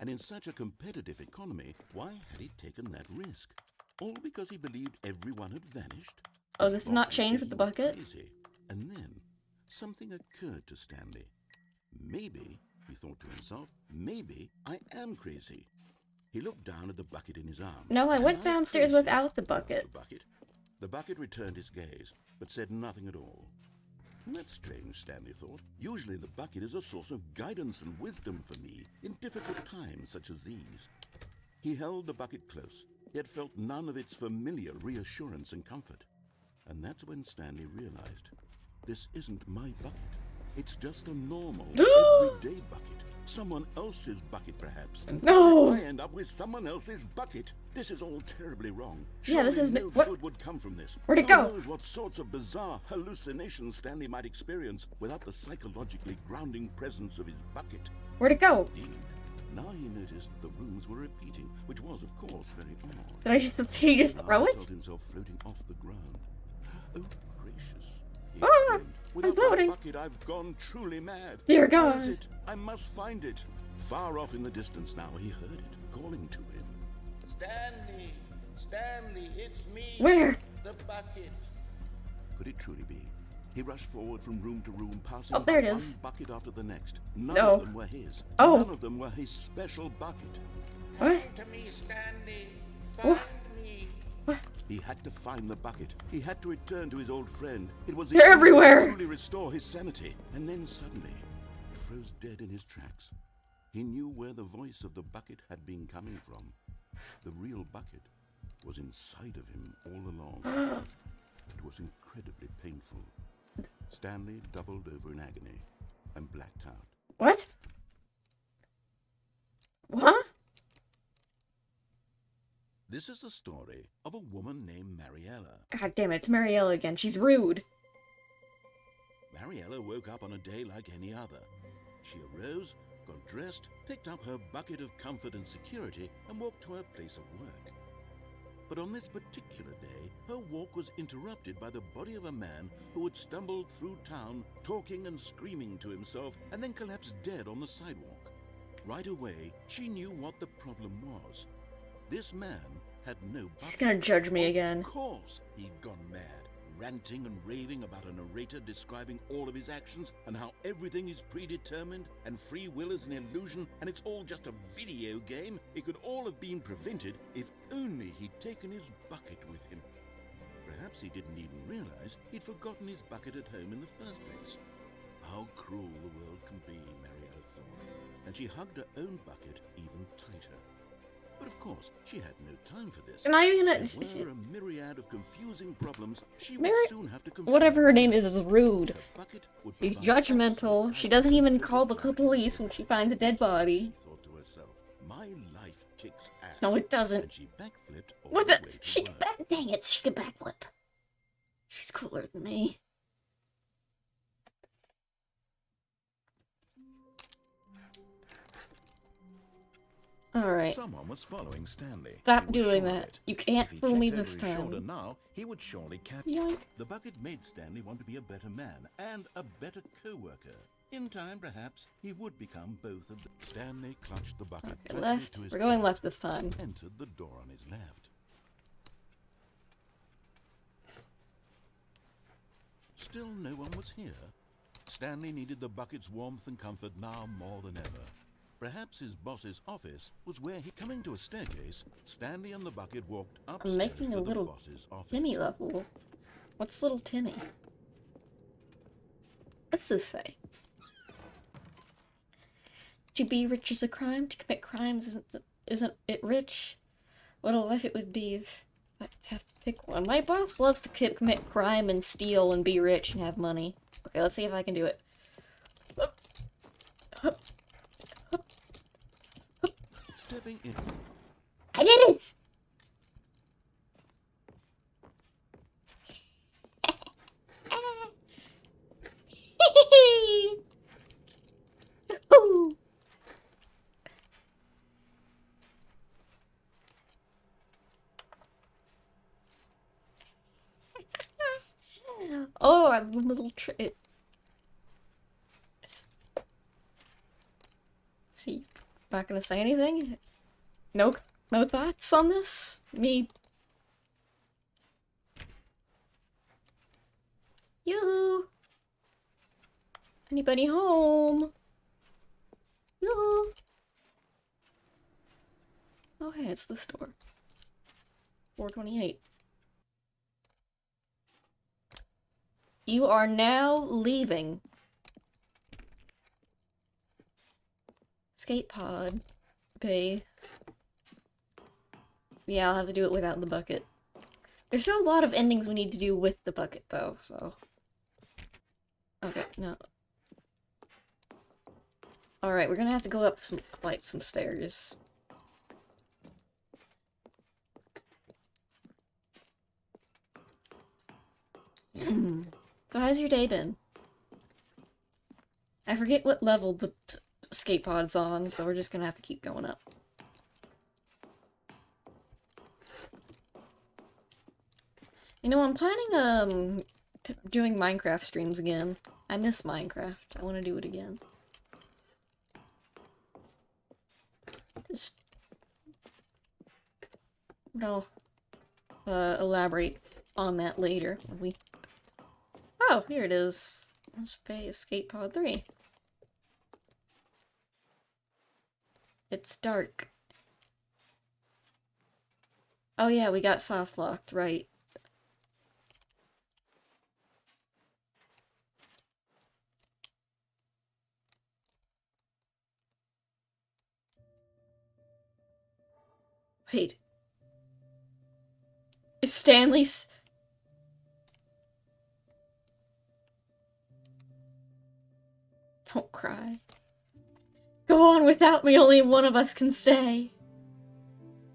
And in such a competitive economy, why had he taken that risk? All because he believed everyone had vanished? Oh, His this is boss not would changed think with the he was bucket? crazy. And then, something occurred to Stanley. Maybe, he thought to himself, maybe I am crazy. He looked down at the bucket in his arms. No, I Am went downstairs crazy? without the He asked bucket. the bucket. The bucket returned his gaze, but said nothing at all. That's strange, Stanley thought. Usually the bucket is a source of guidance and wisdom for me in difficult times such as these. He held the bucket close, yet felt none of its familiar reassurance and comfort. And that's when Stanley realized, this isn't my bucket. It's just a normal, everyday bucket. Someone else's bucket, perhaps. No! How did I end up with someone else's bucket? This is all terribly wrong. Yeah, this Surely is no what? good would come from this. Where'd it Who go? knows what sorts of bizarre hallucinations Stanley might experience without the psychologically grounding presence of his bucket. Where'd it go? Indeed, now he noticed that the rooms were repeating, which was, of course, very odd. Did he just Now throw he it? felt himself floating off the ground. Oh, gracious. He Ah, exclaimed, I'm without floating. my bucket, I've gone truly mad. Dear Where God. is it? I must find it. Far off in the distance now, he heard it, calling to him. Stanley! Stanley, it's me! Where? The bucket! Could it truly be? He rushed forward from room to room, passing Oh, there by it one is. bucket after the next. None No. of them were his. Oh. None of them were his special bucket. What? Come to me, Stanley! What? Find me! He had to find the bucket. He had to return to his old friend. It was They're the only way to everywhere. truly restore his sanity. And then suddenly, he froze dead in his tracks. He knew where the voice of the bucket had been coming from. The real bucket was inside of him all along. It was incredibly painful. Stanley doubled over in agony and blacked out. What? Huh? This is the story of a woman named Mariella. God damn it, it's Mariella again. She's rude. Mariella woke up on a day like any other. She arose, got dressed, picked up her bucket of comfort and security, and walked to her place of work. But on this particular day, her walk was interrupted by the body of a man who had stumbled through town, talking and screaming to himself, and then collapsed dead on the sidewalk. Right away, she knew what the problem was. This man had no bucket. He's gonna judge me again. Of course, he'd gone mad, ranting and raving about a narrator describing all of his actions and how everything is predetermined and free will is an illusion and it's all just a video game. It could all have been prevented if only he'd taken his bucket with him. Perhaps he didn't even realize he'd forgotten his bucket at home in the first place. How cruel the world can be, Mariella thought, and she hugged her own bucket even tighter. But of course, she had no time for this. And I'm gonna... There were a myriad of confusing problems she would Mary- soon have to confront. Whatever her name is rude. The bucket would She's provide judgmental. absolute She doesn't even guidance call the to police when she finds a dead body. She thought to herself, my life kicks ass. No, it doesn't. And she backflipped all What the the? way to She work. can dang it, she can backflip. She's cooler than me. Alright. Someone was following Stanley. Stop He was doing sure of that. it. You can't If he fool me checked this over his shoulder time. now, he would surely catch Yoink. The bucket made Stanley want to be a better man and a better co-worker. In time, perhaps, he would become both of them. Stanley clutched the bucket Okay, tightly left. to his We're going chest left this time. and entered the door on his left. Still no one was here. Stanley needed the bucket's warmth and comfort now more than ever. Perhaps his boss's office was where he... Coming to a staircase, Stanley and the bucket walked upstairs I'm making to a the little boss's office. Timmy level. What's little Timmy? What's this say? To be rich is a crime. To commit crimes isn't it rich? What a life it would be if I have to pick one. My boss loves to commit crime and steal and be rich and have money. Okay, let's see if I can do it. Hup. Hup. Stepping in. I did it! Oh, I'm a little see. Not gonna say anything? No, no thoughts on this? Me? Yoo-hoo! Anybody home? Yoo-hoo! Oh hey, it's this door. 428. You are now leaving. Skate pod. Bay. Yeah, I'll have to do it without the bucket. There's still a lot of endings we need to do with the bucket, though, so... Okay, no. Alright, we're gonna have to go up some, like, some stairs. So how's your day been? I forget what level the skate pod's on, so we're just gonna have to keep going up. You know, I'm planning, doing Minecraft streams again. I miss Minecraft. I want to do it again. Just... I'll, elaborate on that later when we... Oh, here it is. Let's pay Escape Pod 3. It's dark. Oh yeah, we got soft locked, right. Wait. Is Stanley's... Don't cry. Go on without me, only one of us can stay.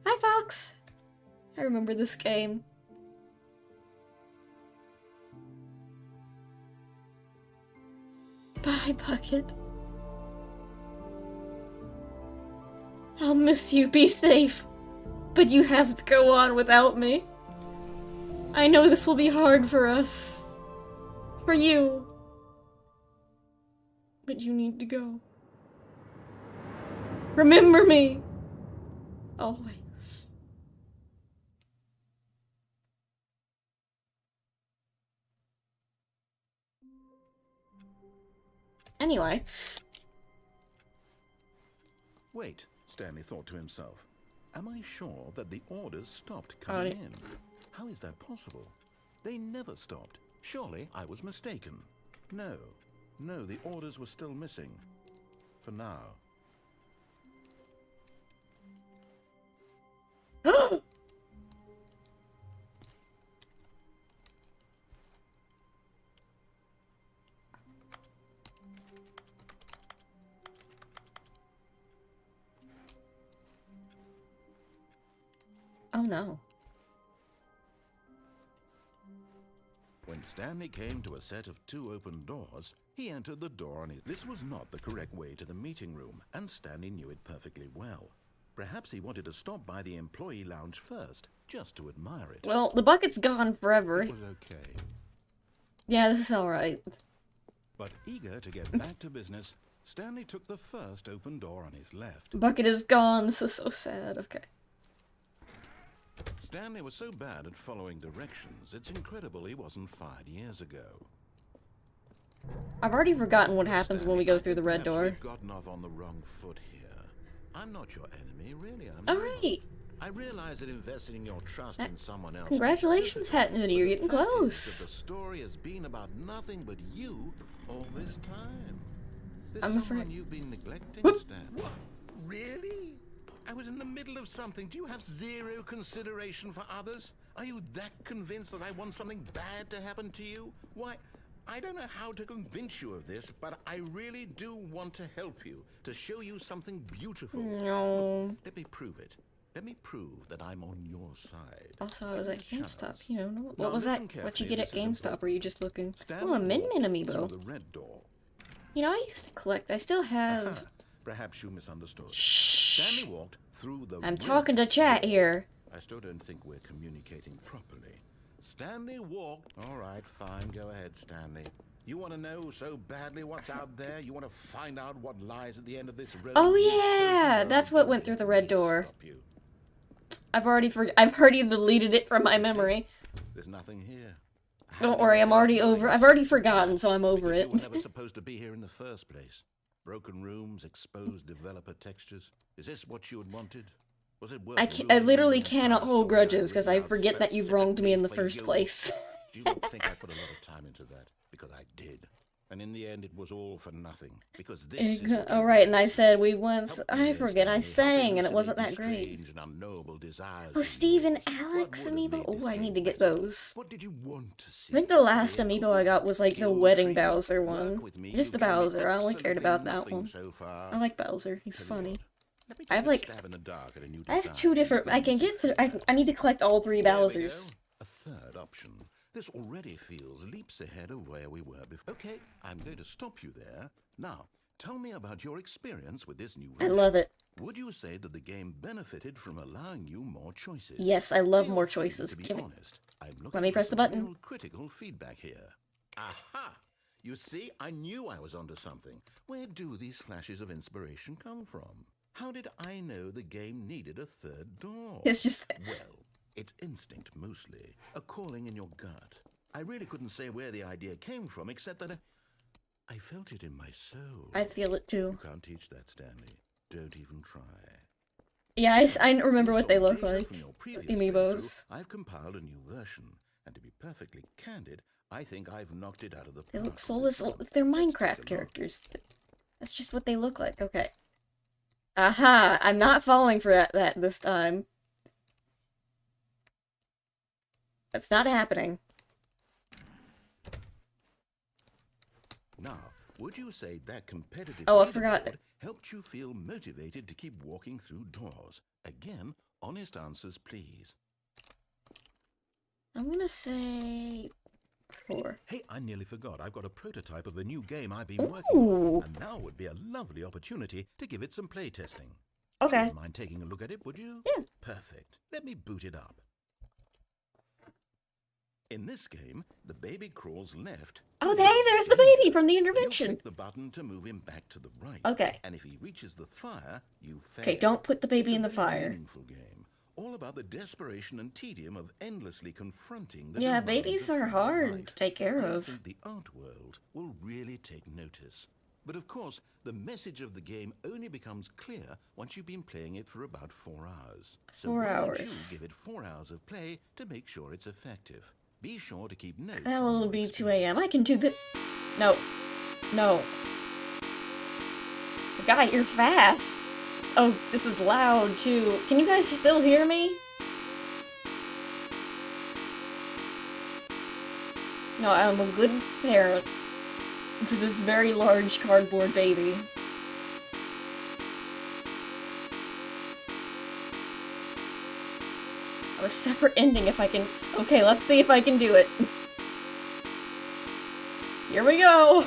Hi, Fox. I remember this game. Bye, Bucket. I'll miss you, be safe. But you have to go on without me. I know this will be hard for us. For you. But you need to go. Remember me! Always. Anyway. Wait, Stanley thought to himself. Am I sure that the orders stopped coming in? How is that possible? They never stopped. Surely I was mistaken. No, the orders were still missing. For now. Oh no. When Stanley came to a set of 2 open doors, he entered the door on his... This was not the correct way to the meeting room, and Stanley knew it perfectly well. Perhaps he wanted to stop by the employee lounge first, just to admire it. Well, the bucket's gone forever. It was okay. Yeah, this is alright. But eager to get back to business, Stanley took the first open door on his left. Bucket is gone. This is so sad. Okay. Stanley was so bad at following directions, it's incredible he wasn't fired years ago. I've already forgotten what happens Stanley, when we go I through the think red perhaps door. we've gotten off on the wrong foot here. I'm not your enemy, really. I'm not. Alright. I realize that investing your trust in someone else... Congratulations, Hatton. You're getting The fact is close. that the story has been about nothing but you all this time. There's I'm someone afraid... you've been neglecting, Whoop. Stan. What? Really? I was in the middle of something. Do you have zero consideration for others? Are you that convinced that I want something bad to happen to you? Why, I don't know how to convince you of this, but I really do want to help you, to show you something beautiful. No. Look, let me prove it. Let me prove that I'm on your side. Also, I was at Give me a GameStop, chance. you know. Now What was that? listen What you carefully, get at this is GameStop? important. Were you just looking? Stanley Oh, a Min walked Min amiibo. through the red door. You know, I used to collect. I still have. Perhaps you misunderstood. Shh. Stanley walked through the I'm red talking to chat here. I still don't think we're communicating properly. Stanley walked. All right, fine. Go ahead, Stanley. You want to know so badly what's out there? You want to find out what lies at the end of this road? Oh yeah, that's what went through the red door. I've already deleted it from my memory. There's nothing here. Don't worry, I've already forgotten, so I'm over it. You were never supposed to be here in the first place. Broken rooms, exposed developer textures. Is this what you had wanted? Was it worth I literally cannot hold grudges because I forget that you've wronged me in the first place. Do you not think I put a lot of time into that? Because I did. And in the end, it was all for nothing. Because this is all right, and I said I forget, I sang, and it wasn't that great. Oh, Steve and Alex amiibo? Oh, I need to get those. What did you want to see? I think the last amiibo I got was like the Wedding Bowser one. Just the Bowser, I only cared about that one. I like Bowser, he's funny. I have 2 different, I need to collect all 3 Bowsers. A third option. This already feels leaps ahead of where we were before. Okay, I'm going to stop you there. Now, tell me about your experience with this new version. I love it. Would you say that the game benefited from allowing you more choices? Yes, I love more choices. To be honest, I'm looking Let me press the button. Real critical feedback here. Aha! You see, I knew I was onto something. Where do these flashes of inspiration come from? How did I know the game needed a third door? It's just... Well, it's instinct mostly, a calling in your gut. I really couldn't say where the idea came from, except that I felt it in my soul. I feel it too. You can't teach that, Stanley. Don't even try. Yeah, I remember what they look like. Amiibos. I've compiled a new version, and to be perfectly candid, I think I've knocked it out of the park. They look soulless. They're Minecraft characters. That's just what they look like. Okay. Aha! I'm not falling for that this time. That's not happening. Now, would you say that competitive I forgot. Helped you feel motivated to keep walking through doors? Again, honest answers, please. I'm gonna say 4. Hey, I nearly forgot. I've got a prototype of a new game I've been working on, and now would be a lovely opportunity to give it some play testing. Okay. You wouldn't mind taking a look at it, would you? Yeah. Perfect. Let me boot it up. In this game, the baby crawls left. Oh, there's the baby from the intervention. You click the button to move him back to the right. Okay. And if he reaches the fire, you fail. Okay, don't put the baby It's in the a very fire. meaningful game, all about the desperation and tedium of endlessly confronting the Yeah, demands babies of are human hard life. to take care I of. think the art world will really take notice. But of course, the message of the game only becomes clear once you've been playing it for about 4 hours. So 4 why don't hours. you give it 4 hours of play to make sure it's effective? Be sure to keep notes. That'll on your be 2 experience. a.m. I can do the... No. No. Guy, you're fast. Oh, this is loud, too. Can you guys still hear me? No, I'm a good parent to this very large cardboard baby. A separate ending if I can... Okay, let's see if I can do it. Here we go!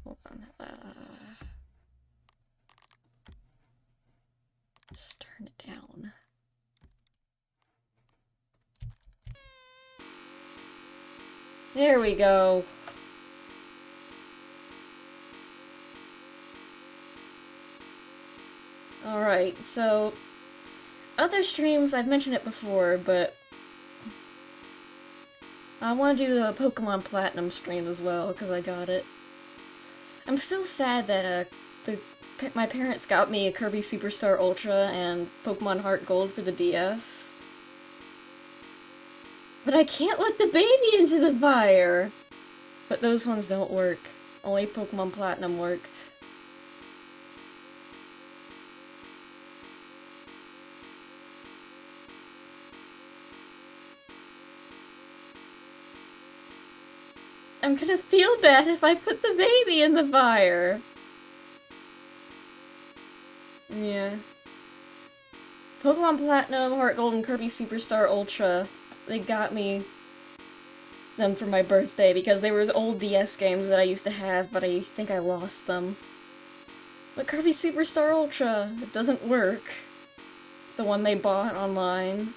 Hold on. Just turn it down. There we go. Alright, so other streams, I've mentioned it before, but I want to do a Pokemon Platinum stream as well, because I got it. I'm still sad that my parents got me a Kirby Superstar Ultra and Pokemon Heart Gold for the DS. But I can't let the baby into the fire! But those ones don't work. Only Pokemon Platinum worked. I'm gonna feel bad if I put the baby in the fire. Yeah. Pokemon Platinum, Heart Gold, and Kirby Superstar Ultra. They got me them for my birthday because they were old DS games that I used to have, but I think I lost them. But Kirby Superstar Ultra, it doesn't work. The one they bought online.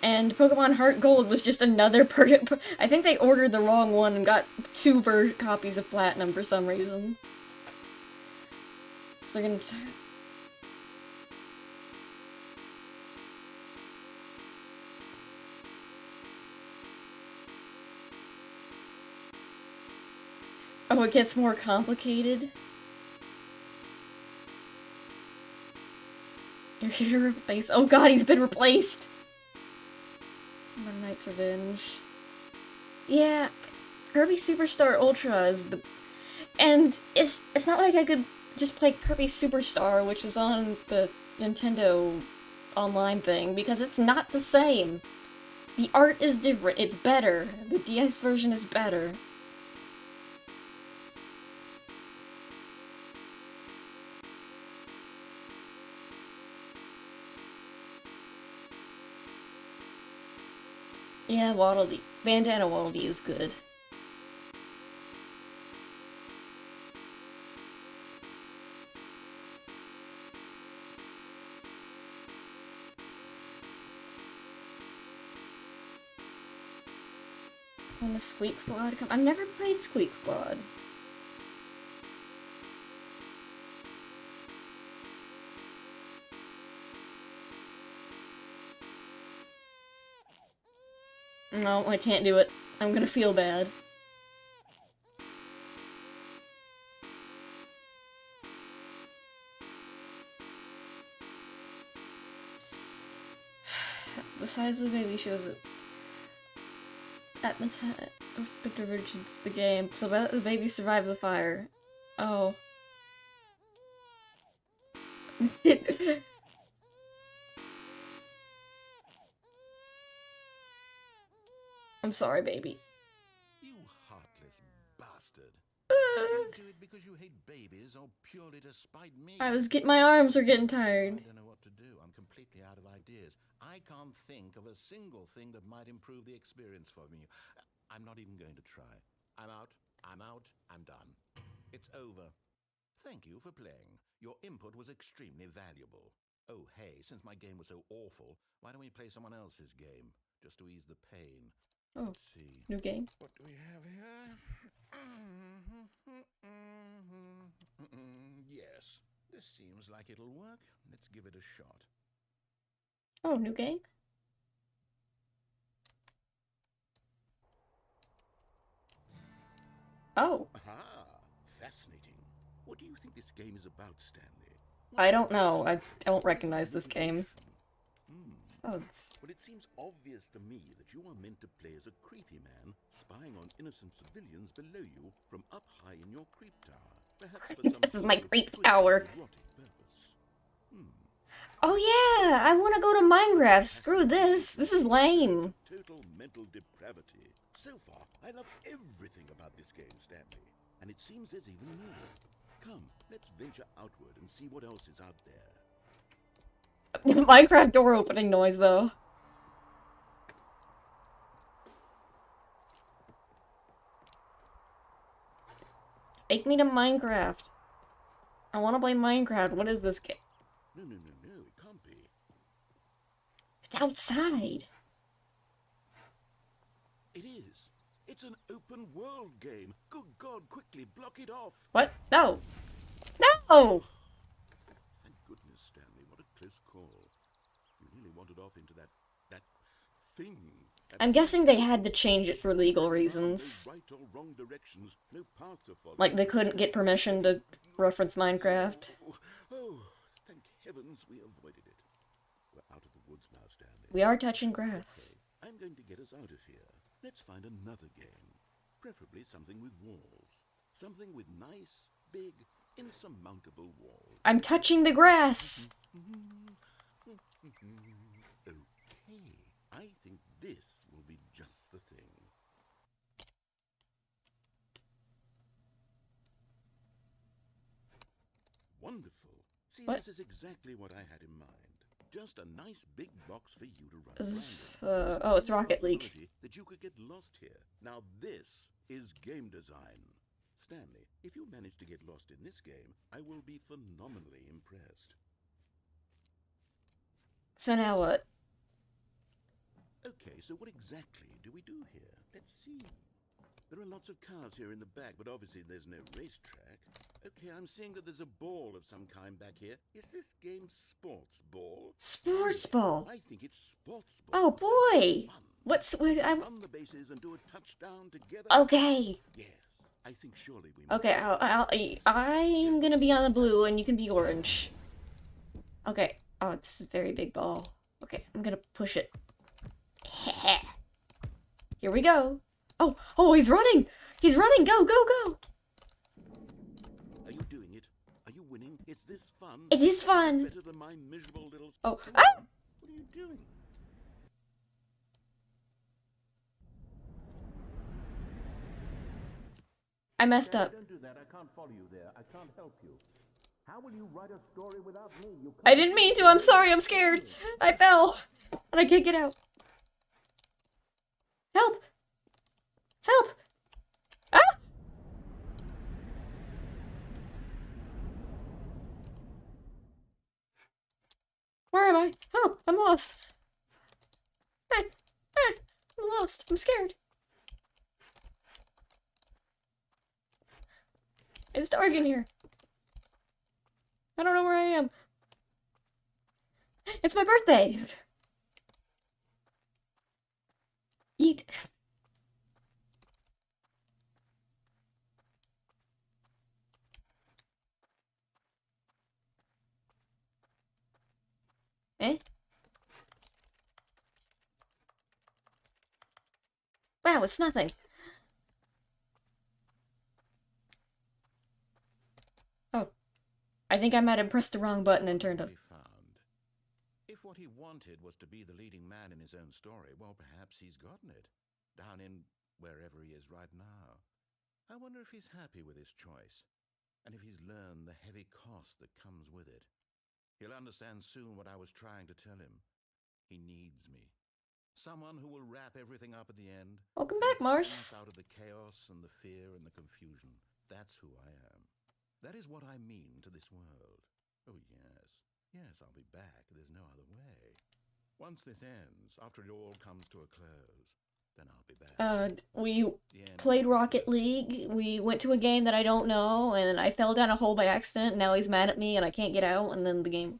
And Pokemon Heart Gold was just another I think they ordered the wrong one and got 2 copies of Platinum for some reason. So they're gonna... Oh, it gets more complicated? You're here to replace... Oh god, he's been replaced! Meta Knight's Revenge. Yeah, Kirby Superstar Ultra is the... And it's not like I could just play Kirby Superstar, which is on the Nintendo online thing, because it's not the same. The art is different, it's better. The DS version is better. Yeah, Waddle Dee. Bandana Waddle Dee is good. When the Squeak Squad come... I've never played Squeak Squad. No, I can't do it. I'm gonna feel bad. The size of the baby shows it. At the time of divergence, the game. So the baby survives the fire. Oh. I'm sorry, baby. You heartless bastard. Did you do it because you hate babies or purely to spite me? My arms are getting tired. I don't know what to do. I'm completely out of ideas. I can't think of a single thing that might improve the experience for me. I'm not even going to try. I'm out. I'm done. It's over. Thank you for playing. Your input was extremely valuable. Oh, hey, since my game was so awful, why don't we play someone else's game? Just to ease the pain. Oh, Let's see. new game. What do we have here? Yes, this seems like it'll work. Let's give it a shot. Oh, new game? Oh. Aha! Fascinating. What do you think this game is about, Stanley? I don't know. I don't recognize this game. Suds. Well, it seems obvious to me that you are meant to play as a creepy man spying on innocent civilians below you from up high in your creep tower. Perhaps for some This is my sort of creep twisted, tower. erotic purpose. Oh yeah, I want to go to Minecraft. Screw this. This is lame. Total mental depravity. So far, I love everything about this game, Stanley. And it seems there's even more. Come, let's venture outward and see what else is out there. Minecraft door opening noise, though. Take me to Minecraft. I want to play Minecraft. What is this game? No, it can't be. It's outside. It is. It's an open world game. Good God, quickly block it off. What? No. No! Thank goodness, Stanley. What a close call. You really wandered off into that thing. I'm guessing they had to change it for legal reasons. No right or wrong directions, no path to follow. Like, they couldn't get permission to reference Minecraft. Oh, thank heavens we avoided it. We're out of the woods now, Stanley. We are touching grass. Okay, I'm going to get us out of here. Let's find another game. Preferably something with walls. Something with nice, big, insurmountable walls. I'm touching the grass! Okay, I think this will be just the thing. Wonderful. See, What? this is exactly what I had in mind. Just a nice big box for you to run Is around in. this, oh, it's Rocket League. That you could get lost here. Now this is game design. Stanley, if you manage to get lost in this game, I will be phenomenally impressed. So now what? Okay, so what exactly do we do here? Let's see. There are lots of cars here in the back, but obviously there's no racetrack. Okay, I'm seeing that there's a ball of some kind back here. Is this game sports ball? Sports ball. I think it's sports ball. Oh boy. Fun. What's with Run the bases and do a touchdown together. Okay. Yes, I think surely we. Okay, I'm gonna be on the blue and you can be orange. Okay. Oh, it's a very big ball. Okay, I'm gonna push it. Here we go. Oh, he's running! He's running! Go, go, go! Are you doing it? Are you winning? Is this fun? It is fun! Better than my miserable little... Oh, ah! What are you doing? I messed up. Don't do that. I can't follow you there. I can't help you. How will you write a story without me? You I didn't mean to, I'm sorry, I'm scared. I fell. And I can't get out. Help! Help! Ah! Where am I? Oh, I'm lost. I'm lost. I'm scared. It's dark in here. I don't know where I am. It's my birthday! Eat. Eh? Wow, it's nothing. Oh. I think I might have pressed the wrong button and turned on. Found. If what he wanted was to be the leading man in his own story, well, perhaps he's gotten it. Down in wherever he is right now. I wonder if he's happy with his choice, and if he's learned the heavy cost that comes with it. He'll understand soon what I was trying to tell him. He needs me. Someone who will wrap everything up at the end. Welcome back, make Mars. sense out of the chaos and the fear and the confusion. That's who I am. That is what I mean to this world. Oh, yes. Yes, I'll be back. There's no other way. Once this ends, after it all comes to a close, then I'll be back. We The end. played Rocket League. We went to a game that I don't know, and I fell down a hole by accident. Now he's mad at me, and I can't get out, and then the game...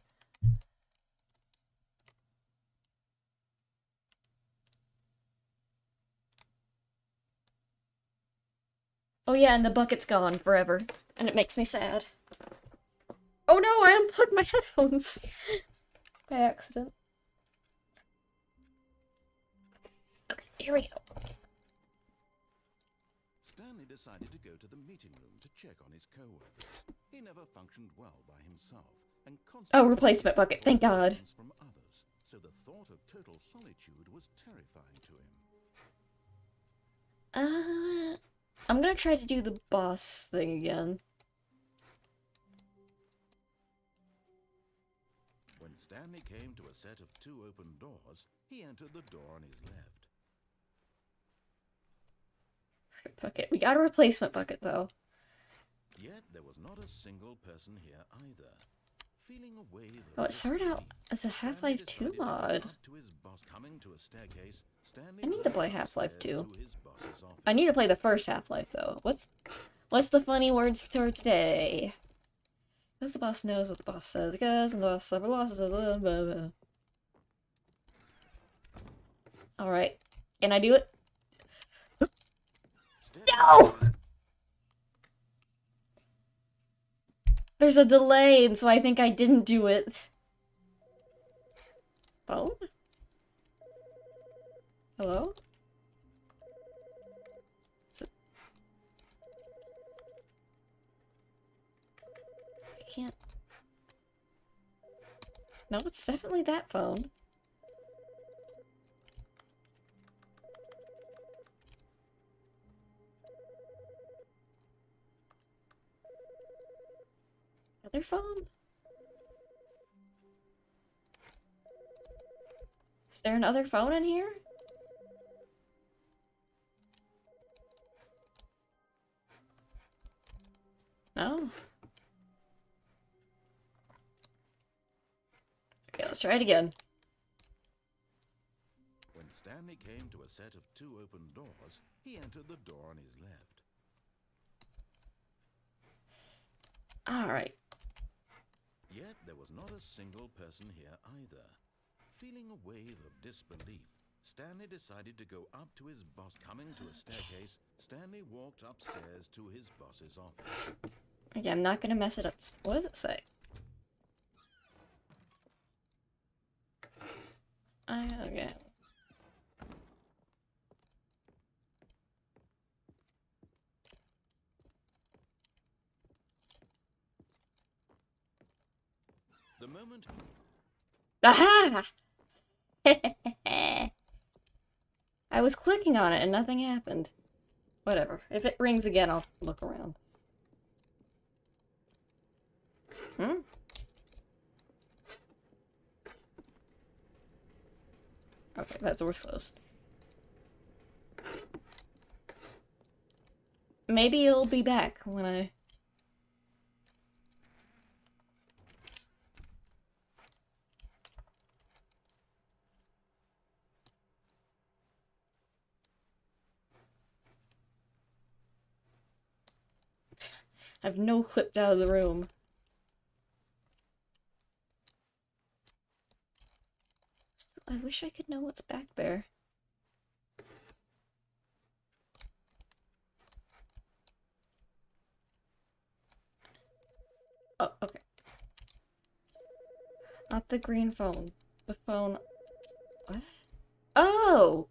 Oh yeah, and the bucket's gone forever, and it makes me sad. Oh no, I unplugged my headphones! By accident. Okay, here we go. Stanley decided to go to the meeting room to check on his co-workers. He never functioned well by himself, and Oh, replacement bucket, thank God. From others, so the thought of total solitude was terrifying to him. I'm gonna try to do the boss thing again. When Stanley came to a set of 2 open doors, he entered the door on his left. Bucket. We got a replacement bucket, though. Yet there was not a single person here either. Feeling a wave of Oh, it started out relief, as a Half-Life 2 Stanley decided to go mod. up to his boss. Coming to a staircase, Stanley I need to led play him Half-Life upstairs 2. to his boss's office. I need to play the first Half-Life, though. What's the funny words for today? Because the boss knows what the boss says. Because the boss never lost. Blah, blah, blah. Alright. Can I do it? Stanley No! There's a delay, and so I think I didn't do it. Phone? Hello? Is it... I can't... No, it's definitely that phone. Other phone? Is there another phone in here? try it again. When Stanley came to a set of 2 open doors, he entered the door on his left. Alright. Yet there was not a single person here either. Feeling a wave of disbelief, Stanley decided to go up to his boss. Coming to a staircase, Stanley walked upstairs to his boss's office. Okay, I'm not gonna mess it up. What does it say? Okay. The moment... Aha! I was clicking on it and nothing happened. Whatever. If it rings again, I'll look around. Hmm? Okay, that door's closed. Maybe it'll be back when I... I've no clipped out of the room. I wish I could know what's back there. Oh, okay. Not the green phone. The phone... What? Oh!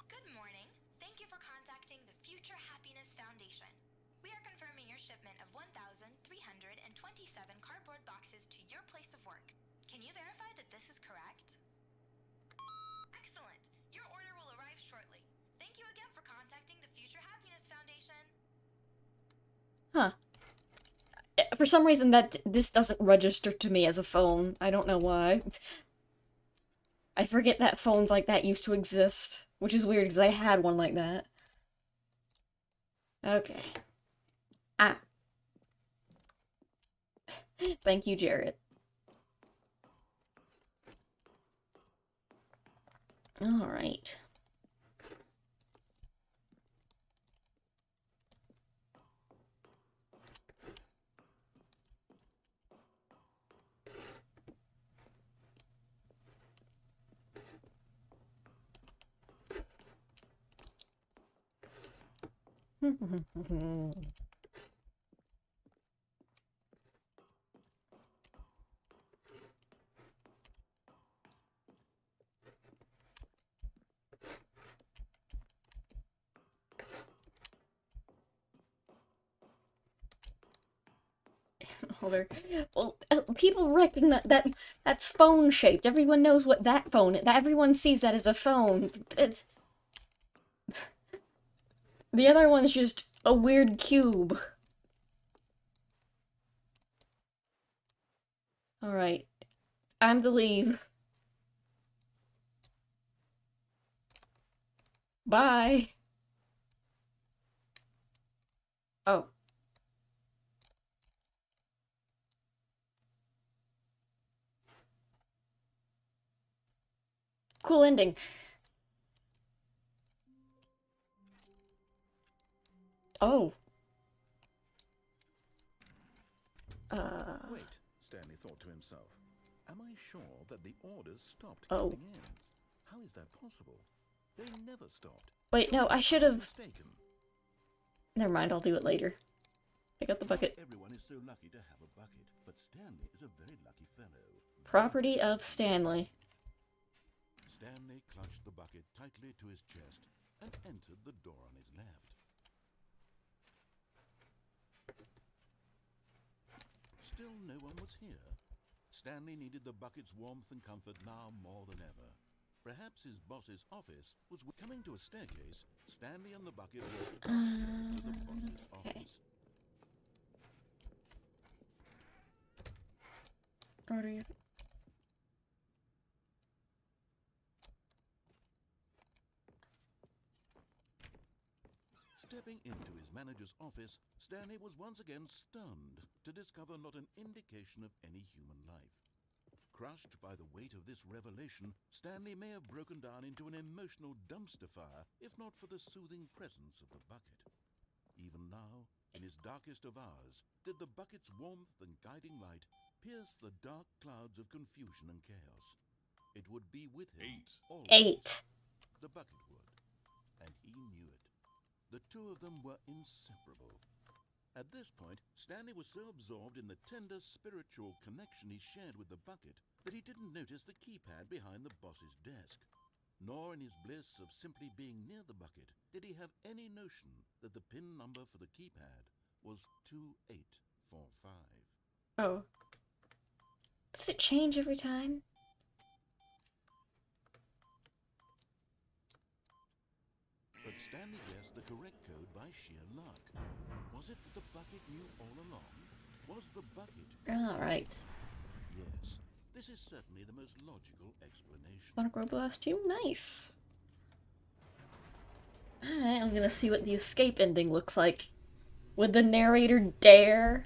Good morning. Thank you for contacting the Future Happiness Foundation. We are confirming your shipment of 1,327 cardboard boxes to your place of work. Can you verify that this is correct? Excellent. Your order will arrive shortly. Thank you again for contacting the Future Happiness Foundation. Huh. For some reason this doesn't register to me as a phone. I don't know why. I forget that phones like that used to exist. Which is weird because I had one like that. Okay. Ah. Thank you, Jared. Alright. Well, people recognize that's phone shaped. Everyone knows what that phone. Everyone sees that as a phone. The other one's just a weird cube. Alright. Time to leave. Bye. Oh. Cool ending. Oh. Wait, Stanley thought to himself. Am I sure that the orders stopped Oh. coming in? How is that possible? They never stopped. Wait, no, I should have... Mistaken. Never mind, I'll do it later. Pick up the bucket. Everyone is so lucky to have a bucket, but Stanley is a very lucky fellow. Property of Stanley. Stanley clutched the bucket tightly to his chest and entered the door on his left. Still no one was here. Stanley needed the bucket's warmth and comfort now more than ever. Perhaps his boss's office was coming to a staircase. Stanley and the bucket walked upstairs to the boss's office. What are you... Stepping into his manager's office, Stanley was once again stunned to discover not an indication of any human life. Crushed by the weight of this revelation, Stanley may have broken down into an emotional dumpster fire if not for the soothing presence of the bucket. Even now, in his darkest of hours, did the bucket's warmth and guiding light pierce the dark clouds of confusion and chaos. It would be with him always. 8. The bucket would, and he knew it. The two of them were inseparable. At this point, Stanley was so absorbed in the tender spiritual connection he shared with the bucket that he didn't notice the keypad behind the boss's desk. Nor in his bliss of simply being near the bucket did he have any notion that the PIN number for the keypad was 2845. Oh. Does it change every time? But Stanley guessed the correct code by sheer luck. Was it that the bucket knew all along? Was the bucket... Alright. Yes, this is certainly the most logical explanation. Sonic Road Blast 2? Nice. Alright, I'm gonna see what the escape ending looks like. Would the narrator dare?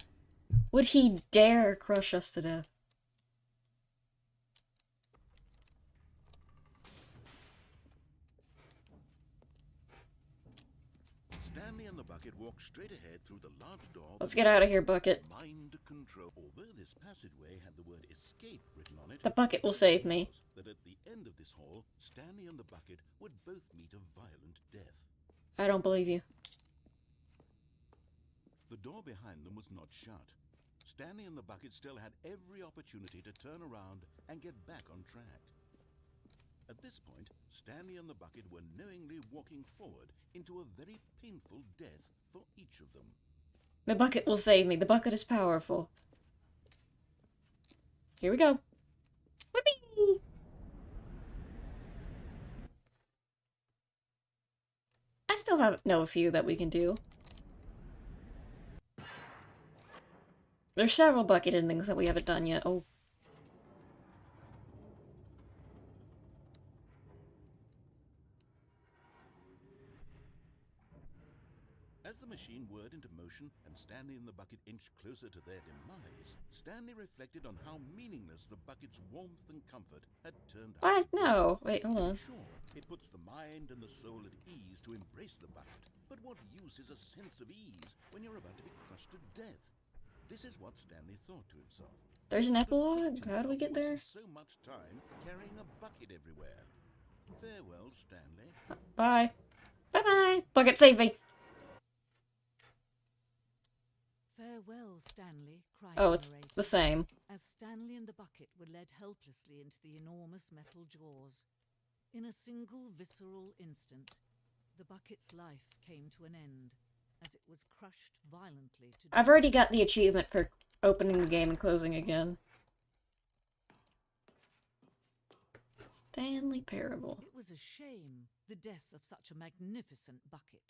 Would he dare crush us to death? Stanley and the bucket walked straight ahead through the large door. Let's get out of here, Bucket. Mind control. Although this passageway had the word escape written on it, The bucket will save me. that at the end of this hall, Stanley and the bucket would both meet a violent death. I don't believe you. The door behind them was not shut. Stanley and the bucket still had every opportunity to turn around and get back on track. At this point, Stanley and the bucket were knowingly walking forward into a very painful death for each of them. The bucket will save me. The bucket is powerful. Here we go. Whoopee! I still know a few that we can do. There's several bucket endings that we haven't done yet. Oh. As the machine whirred into motion and Stanley and the bucket inched closer to their demise, Stanley reflected on how meaningless the bucket's warmth and comfort had turned out. What? No. Wait, hold on. Sure, it puts the mind and the soul at ease to embrace the bucket, but what use is a sense of ease when you're about to be crushed to death? This is what Stanley thought to himself. There's an epilogue? How do we get there? So much time carrying a bucket everywhere. Farewell, Stanley. Bye. Bye-bye. Bucket, save me. Farewell, Stanley, cried Oh, the it's narrator, the same. as Stanley and the bucket were led helplessly into the enormous metal jaws. In a single visceral instant, the bucket's life came to an end, as it was crushed violently to I've already got the achievement for opening the game and closing again. Stanley Parable. It was a shame, the death of such a magnificent bucket.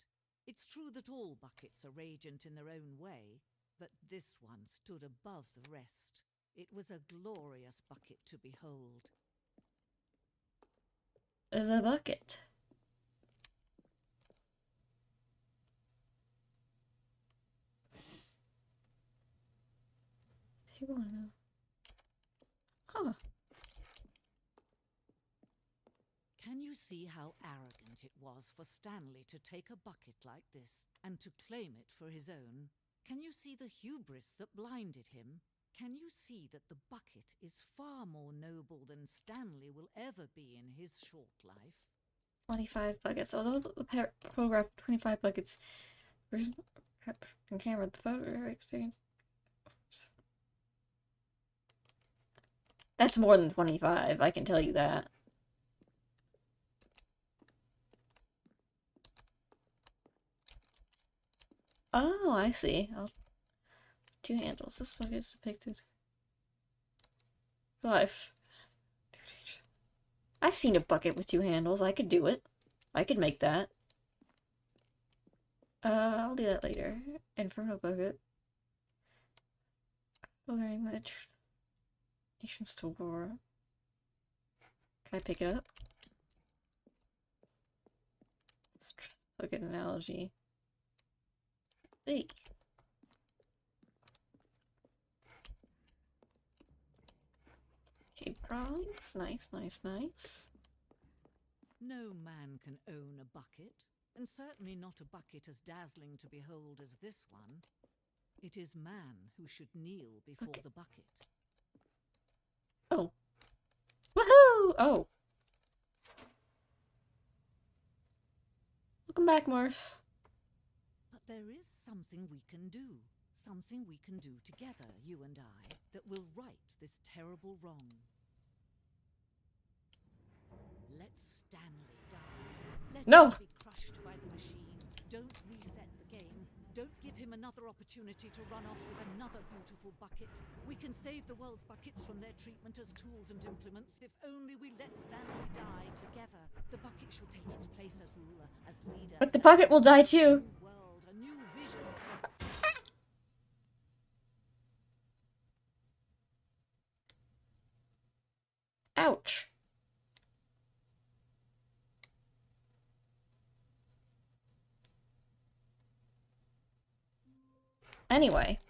It's true that all buckets are radiant in their own way, but this one stood above the rest. It was a glorious bucket to behold. The bucket. Huh. Can you see how arrogant it was for Stanley to take a bucket like this and to claim it for his own? Can you see the hubris that blinded him? Can you see that the bucket is far more noble than Stanley will ever be in his short life? 25 buckets. Although the photograph 25 buckets on camera, the photo experience. Oops. That's more than 25, I can tell you that. Oh, I see. Two handles. This bucket is depicted. 5. I've seen a bucket with 2 handles. I could do it. I could make that. I'll do that later. Inferno bucket. Coloring the nations to war. Can I pick it up? Let's try to look at an analogy. See. Cave drawings. Nice, nice, nice. No man can own a bucket, and certainly not a bucket as dazzling to behold as this one. It is man who should kneel before the bucket. Oh. Woohoo! Oh. Welcome back, Morse. But there is something we can do. Something we can do together, you and I, that will right this terrible wrong. Let Stanley die. Let No. him be crushed by the machine. Don't reset the game. Don't give him another opportunity to run off with another beautiful bucket. We can save the world's buckets from their treatment as tools and implements if only we let Stanley die together. The bucket shall take its place as ruler, as leader. But the bucket will die too. A new world, a new vision. Ouch. Anyway,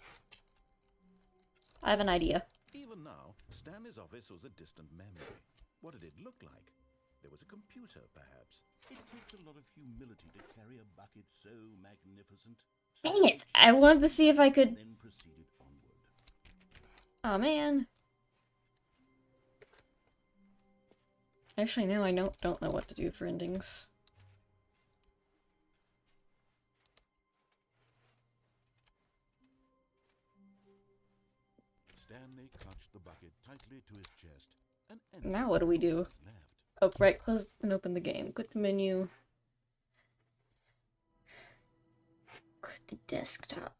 I have an idea. Even now, Stanley's office was a distant memory. What did it look like? There was a computer, perhaps. It takes a lot of humility to carry a bucket so magnificent. Dang it! I wanted to see if I could... Then proceeded onward. Oh man. Actually, no, I don't know what to do for endings. Stanley clutched the bucket tightly to his chest. And Now what do we do? left. Oh, right, close and open the game. Quit the menu. Quit the desktop.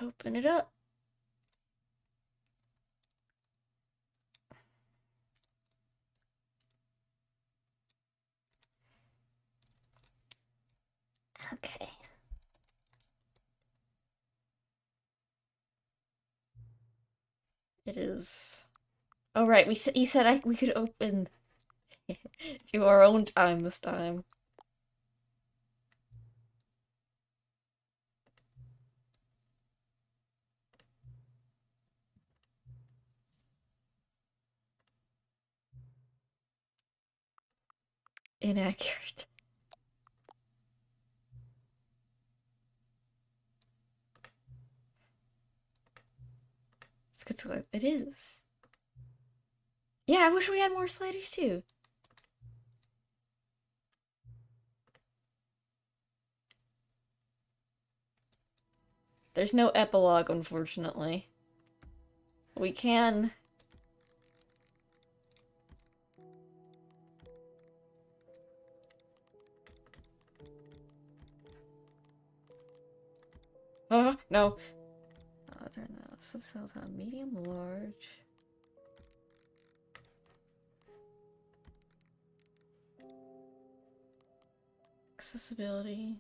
Open it up. Okay. It is. Oh right, he said we could open to our own time this time. Inaccurate. It's good to it is. Yeah, I wish we had more sliders too. There's no epilogue, unfortunately. We can... no. Turn the subcells on medium, large. Accessibility.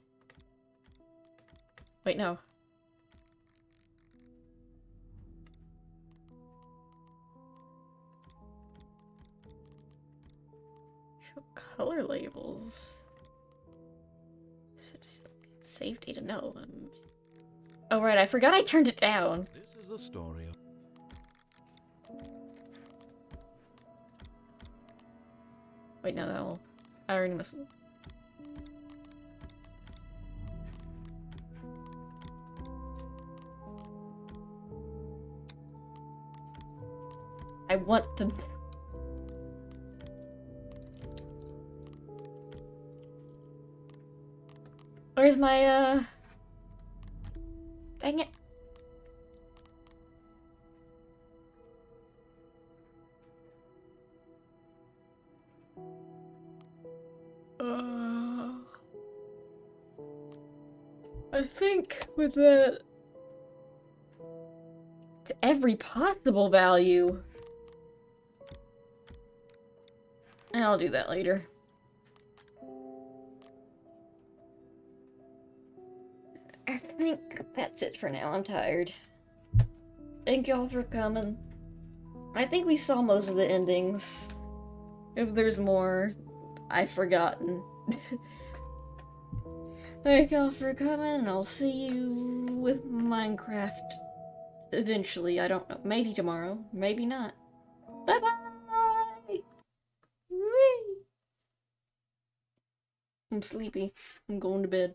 Wait, no. Show color labels. Save data, no. Oh right, I forgot I turned it down. This is the story of... Wait, no, that will... I already missed it. I want the... Where's my, Dang it. I think with that... To every possible value. And I'll do that later. I think that's it for now. I'm tired. Thank y'all for coming. I think we saw most of the endings. If there's more, I've forgotten. Thank y'all for coming. I'll see you with Minecraft eventually. I don't know. Maybe tomorrow. Maybe not. Bye-bye! I'm sleepy. I'm going to bed.